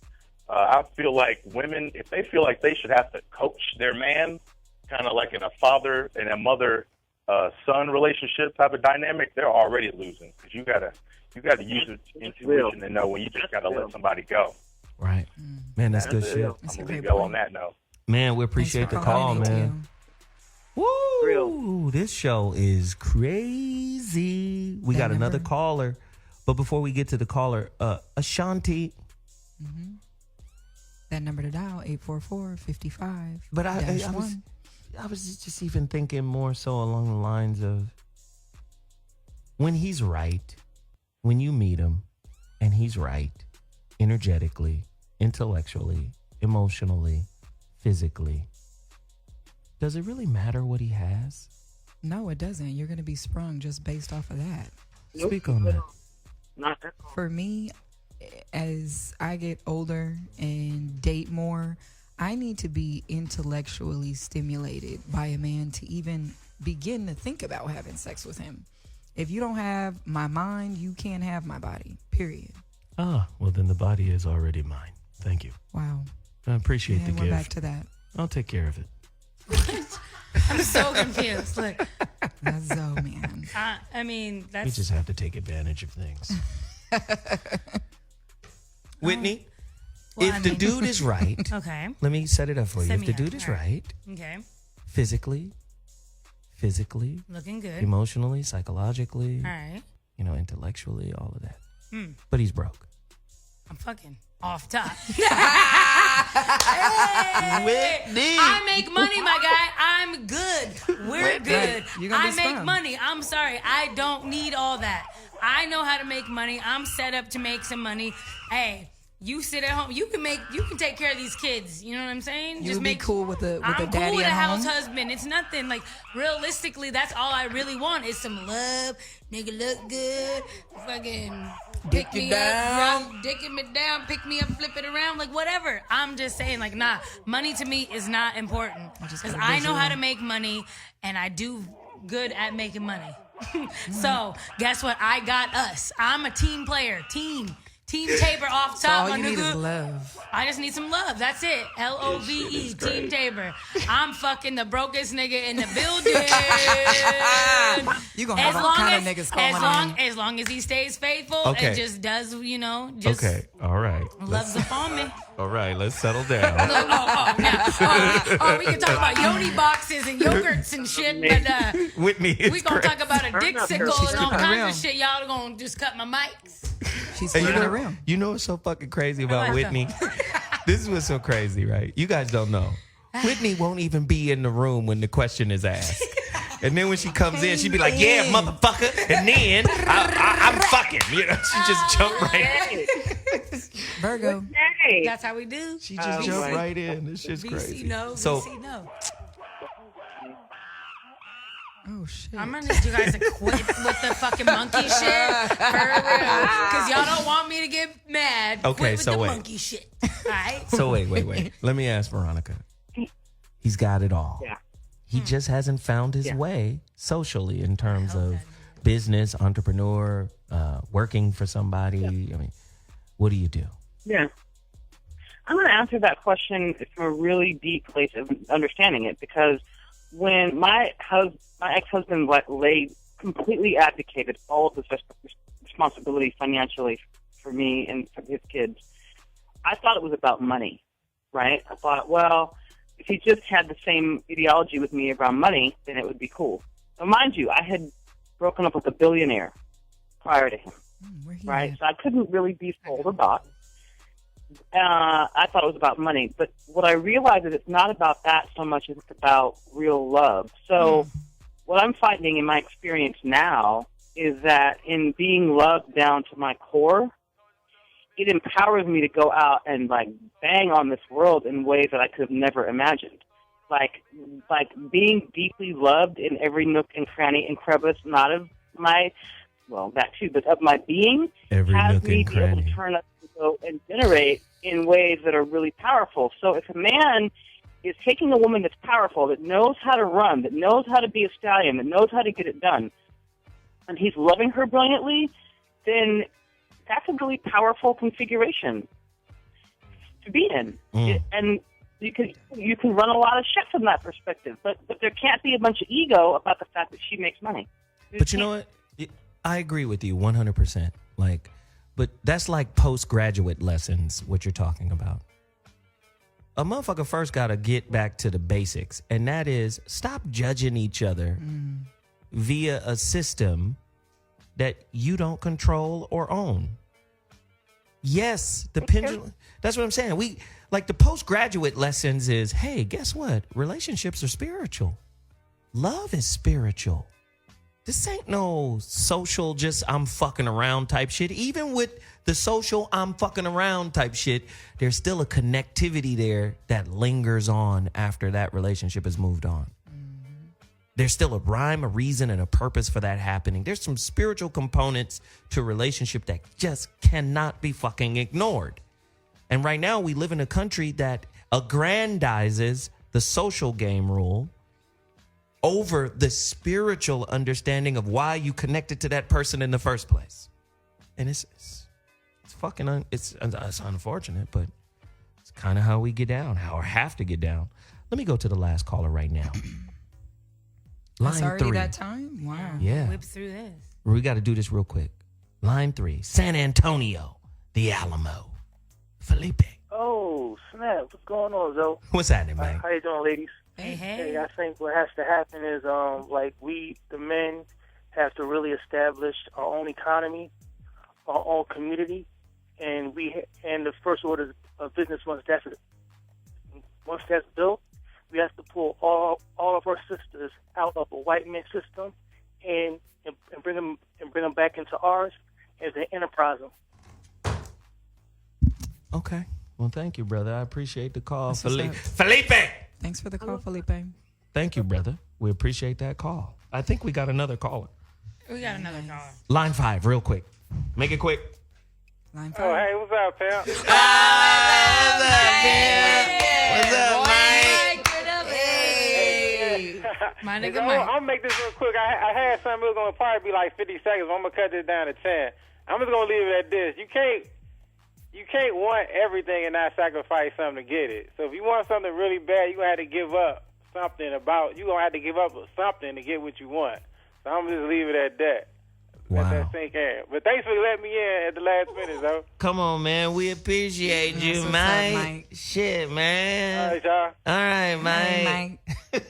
I feel like women, if they feel like they should have to coach their man, kind of like in a father and a mother-son relationship type of dynamic, they're already losing. Because you gotta use your intuition and know when you just got to let somebody go. Right. Man, that's good shit. I'm going to leave y'all on that note. Man, we appreciate the call, man. Woo! This show is crazy. We got another caller. But before we get to the caller, Ashanti. That number to dial, 844-55. But I was just even thinking more so along the lines of when he's right, when you meet him and he's right, energetically, intellectually, emotionally, physically, does it really matter what he has? No, it doesn't. You're going to be sprung just based off of that. Speak on that. Not at all. For me, as I get older and date more, I need to be intellectually stimulated by a man to even begin to think about having sex with him. If you don't have my mind, you can't have my body, period. Ah, well, then the body is already mine. Thank you. Wow. I appreciate the we're gift. back to that. I'll take care of it. I'm so confused. Look. That's so, man. I mean, that's... We just have to take advantage of things. Whitney, if the dude is right, okay, let me set it up for you. Set If the me dude up. is All right. right, okay, physically, looking good, emotionally, psychologically, all right, you know, intellectually, all of that. Hmm. But he's broke. I'm fucking off top. Whitney. I make money, my guy. I'm good. We're good. You're gonna I be make sprung. money. I'm sorry. I don't need all that. I know how to make money. I'm set up to make some money. Hey, You sit at home. You can take care of these kids. You know what I'm saying? You would be cool with a I'm daddy cool with a at house home? husband. It's nothing. Like, realistically, that's all I really want is some love. Nigga look good. Fucking pick me up, drop, dicking me down, pick me up, flip it around, like whatever. I'm just saying, like, nah, money to me is not important. Because I know how to make money and I do good at making money. So, guess what? I got us. I'm a team player. Team Tabor off top, all my you need nigga. is love. I just need some love. That's it. LOVE, Team Tabor. I'm fucking the brokest nigga in the building. You gonna have all kind of niggas calling in. As long as he stays faithful Okay. and just does, just Okay, all right. loves upon me. All right, let's settle down. We can talk about yoni boxes and yogurts and shit, but Whitney is we gonna talk about a dick sickle She's and all keeping it real. kinds of shit. Y'all gonna just cut my mics. She's Hey, keeping it real. you know what's so fucking crazy about What? Whitney? This is what's so crazy, right? You guys don't know. Whitney won't even be in the room when the question is asked. And then when she comes in, she be like, yeah, motherfucker. And then I'm fucking. You know, she just jump right in. Virgo. That's how we do. She just jumped right in. This shit's VC crazy. no. So, VC no. Oh shit. I'm gonna need you guys to quit with the fucking monkey shit for real, because y'all don't want me to get mad. Okay, quit with so the wait. monkey shit. All right. so wait. Let me ask Veronica. He's got it all. Yeah. He just hasn't found his way socially in terms of business, entrepreneur, working for somebody. I mean, what do you do? Yeah. I'm going to answer that question from a really deep place of understanding it, because when my ex-husband completely abdicated all of his responsibility financially for me and for his kids, I thought it was about money, right? I thought, well, if he just had the same ideology with me around money, then it would be cool. Now, mind you, I had broken up with a billionaire prior to him, right? So I couldn't really be sold or bought. I thought it was about money, but what I realized is it's not about that so much as it's about real love. So what I'm finding in my experience now is that in being loved down to my core, it empowers me to go out and like bang on this world in ways that I could have never imagined. Like being deeply loved in every nook and cranny and crevice, not of my, well, that too, but of my being, Every has nook me and be able to cranny. turn up and go and generate in ways that are really powerful. So if a man is taking a woman that's powerful, that knows how to run, that knows how to be a stallion, that knows how to get it done, and he's loving her brilliantly, then that's a really powerful configuration to be in. And you can run a lot of shit from that perspective, but there can't be a bunch of ego about the fact that she makes money. But you know what? I agree with you 100%. But that's like postgraduate lessons, what you're talking about. A motherfucker first got to get back to the basics, and that is stop judging each other via a system that you don't control or own. Yes, the pendulum. That's what I'm saying. The postgraduate lessons is, hey, guess what? Relationships are spiritual. Love is spiritual. This ain't no social, just I'm fucking around type shit. Even with the social, I'm fucking around type shit, there's still a connectivity there that lingers on after that relationship has moved on. There's still a rhyme, a reason, and a purpose for that happening. There's some spiritual components to a relationship that just cannot be fucking ignored. And right now we live in a country that aggrandizes the social game rule over the spiritual understanding of why you connected to that person in the first place. And it's fucking, it's unfortunate, but it's kind of how we get down, or have to get down. Let me go to the last caller right now. It's Line already 3. that time? Wow. Yeah. Whip through this. We got to do this real quick. Line 3, San Antonio, the Alamo. Felipe. Oh, snap. What's going on, Zoe? What's happening, man? How you doing, ladies? Hey. I think what has to happen is, we, the men, have to really establish our own economy, our own community, and the first order of business once that's built, we have to pull all of our sisters out of a white man system and bring them back into ours as an enterprise. Okay. Well, thank you, brother. I appreciate the call. That's what's up. Felipe! Thanks for the call, Felipe. Thank you, brother. We appreciate that call. I think we got another caller. We got another caller. Line 5, real quick. Make it quick. Line 5. Oh, hey, what's up, pal? What's up, Mike? Hey. My nigga I'm Mike. gonna make this real quick. I had something. It was gonna probably be like 50 seconds. But I'm gonna cut this down to 10. I'm just gonna leave it at this. You can't want everything and not sacrifice something to get it. So if you want something really bad, you gonna have to give up something to get what you want. So I'm gonna just leave it at that. Wow. Let that sink in. But thanks for letting me in at the last minute, though. Come on, man. We appreciate you, what's up, Mike. Mike. Shit, man. All right, y'all. All right, Mike. Hey, Mike.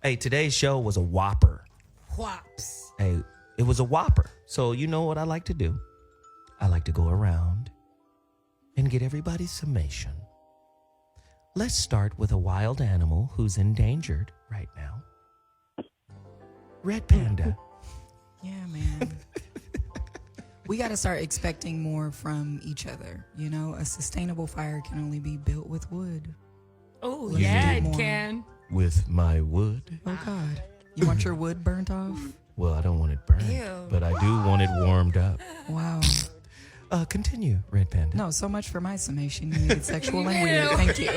Hey, today's show was a whopper. Whops. Hey, it was a whopper. So you know what I like to do? I like to go around and get everybody's summation. Let's start with a wild animal who's endangered right now. Red panda. Yeah, man. We got to start expecting more from each other. You know, a sustainable fire can only be built with wood. Oh, Let's yeah, do it more. can. With my wood. Oh, God. You want your wood burnt off? Well, I don't want it burned, Ew. but I do want it warmed up. Wow. Continue, Red Panda. No, so much for my summation. You needed sexual and weird. Thank you.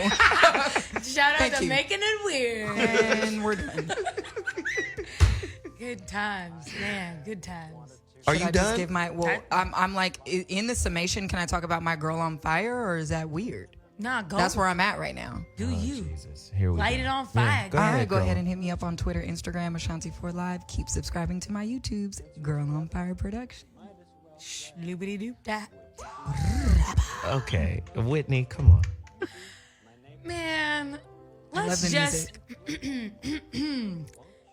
Shout out Thank to you. making it weird. And we're done. Good times, man. Good times. Are Should you I just done? give my, well, I'm like, in the summation, can I talk about my girl on fire, or is that weird? Nah, go. That's where I'm at right now. Do you. Jesus. Here we Light go. it on fire. Yeah, go All ahead, right, go girl. ahead and hit me up on Twitter, Instagram, Ashanti4 Live. Keep subscribing to my YouTube's Girl on Fire Production. Loobity-doop-da. Okay, Whitney, come on. Man, I let's love the just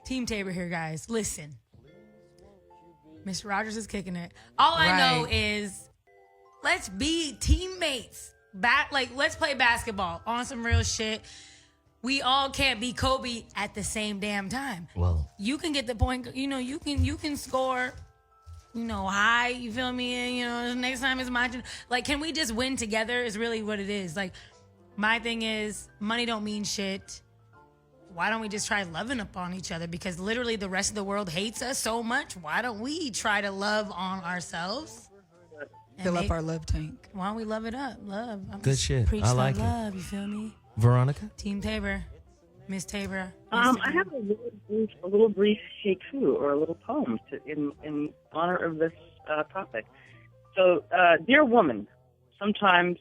Team Tabor here, guys. Listen, Mr. Rogers is kicking it. All I know Right. is let's be teammates. Let's play basketball on some real shit. We all can't be Kobe at the same damn time. Well, You can get the point. You know, you can score. You know, high. You feel me? And you know, next time it's my turn. Like, can we just win together? Is really what it is. Like, my thing is, money don't mean shit. Why don't we just try loving up on each other? Because literally the rest of the world hates us so much. Why don't we try to love on ourselves? And Fill up our love tank. Why don't we love it up? Love. I'm Good just shit. Preach I like that it. love. You feel me? Veronica? Team Tabor. Miss Tabor. I have a little brief haiku or a little poem in honor of this topic. So, dear woman, sometimes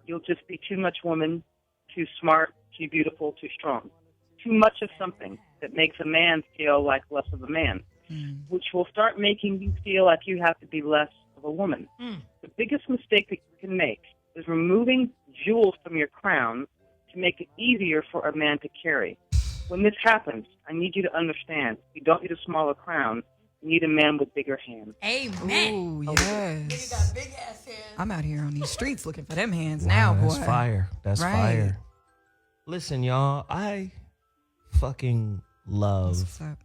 you'll just be too much woman, too smart, too beautiful, too strong. Too much of something that makes a man feel like less of a man, which will start making you feel like you have to be less of a woman. The biggest mistake that you can make is removing jewels from your crown to make it easier for a man to carry. When this happens, I need you to understand, you don't need a smaller crown, you need a man with bigger hands. Amen. Ooh, yes. got big ass hands. I'm out here on these streets looking for them hands Wow, now, boy. that's fire. That's Right. fire. Listen, y'all, I fucking love What's up?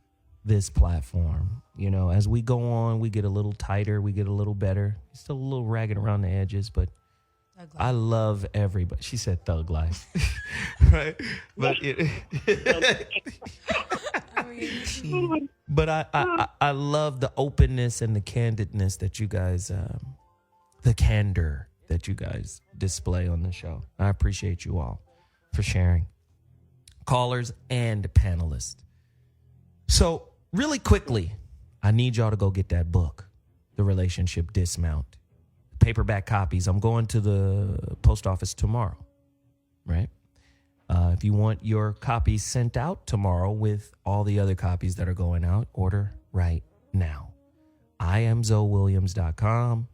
this platform. You know, as we go on, we get a little tighter, we get a little better. Still a little ragged around the edges, but I love everybody. She said thug life. Right? But but I love the openness and the candidness that you guys the candor that you guys display on the show. I appreciate you all for sharing. Callers and panelists. So, really quickly, I need y'all to go get that book, The Relationship Dismount. Paperback copies. I'm going to the post office tomorrow, right? If you want your copies sent out tomorrow with all the other copies that are going out, order right now. IamZoeWilliams.com.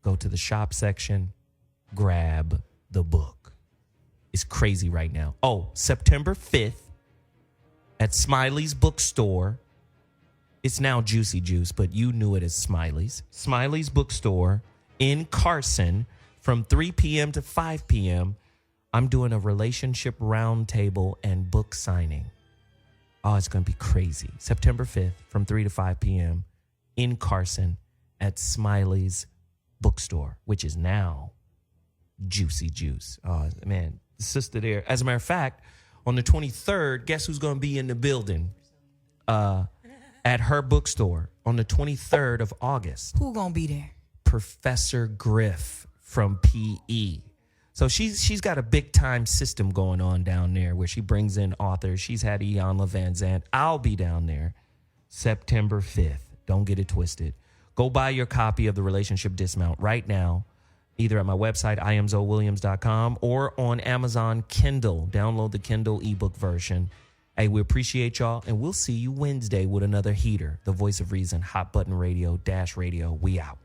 Go to the shop section, grab the book. It's crazy right now. Oh, September 5th at Smiley's Bookstore. It's now Juicy Juice, but you knew it as Smiley's. Smiley's Bookstore in Carson from 3 p.m. to 5 p.m. I'm doing a relationship roundtable and book signing. Oh, it's going to be crazy. September 5th from 3 to 5 p.m. in Carson at Smiley's bookstore, which is now Juicy Juice. Man, the sister there. As a matter of fact, on the 23rd, guess who's going to be in the building at her bookstore on the 23rd of August? Who going to be there? Professor Griff from PE. So she's got a big time system going on down there where she brings in authors. She's had Iyanla Van Zandt. I'll be down there September 5th. Don't get it twisted. Go buy your copy of The Relationship Dismount right now, either at my website, iamzowilliams.com, or on Amazon Kindle. Download the Kindle ebook version. Hey, we appreciate y'all, and we'll see you Wednesday with another heater. The Voice of Reason, Hot Button Radio, Dash Radio. We out.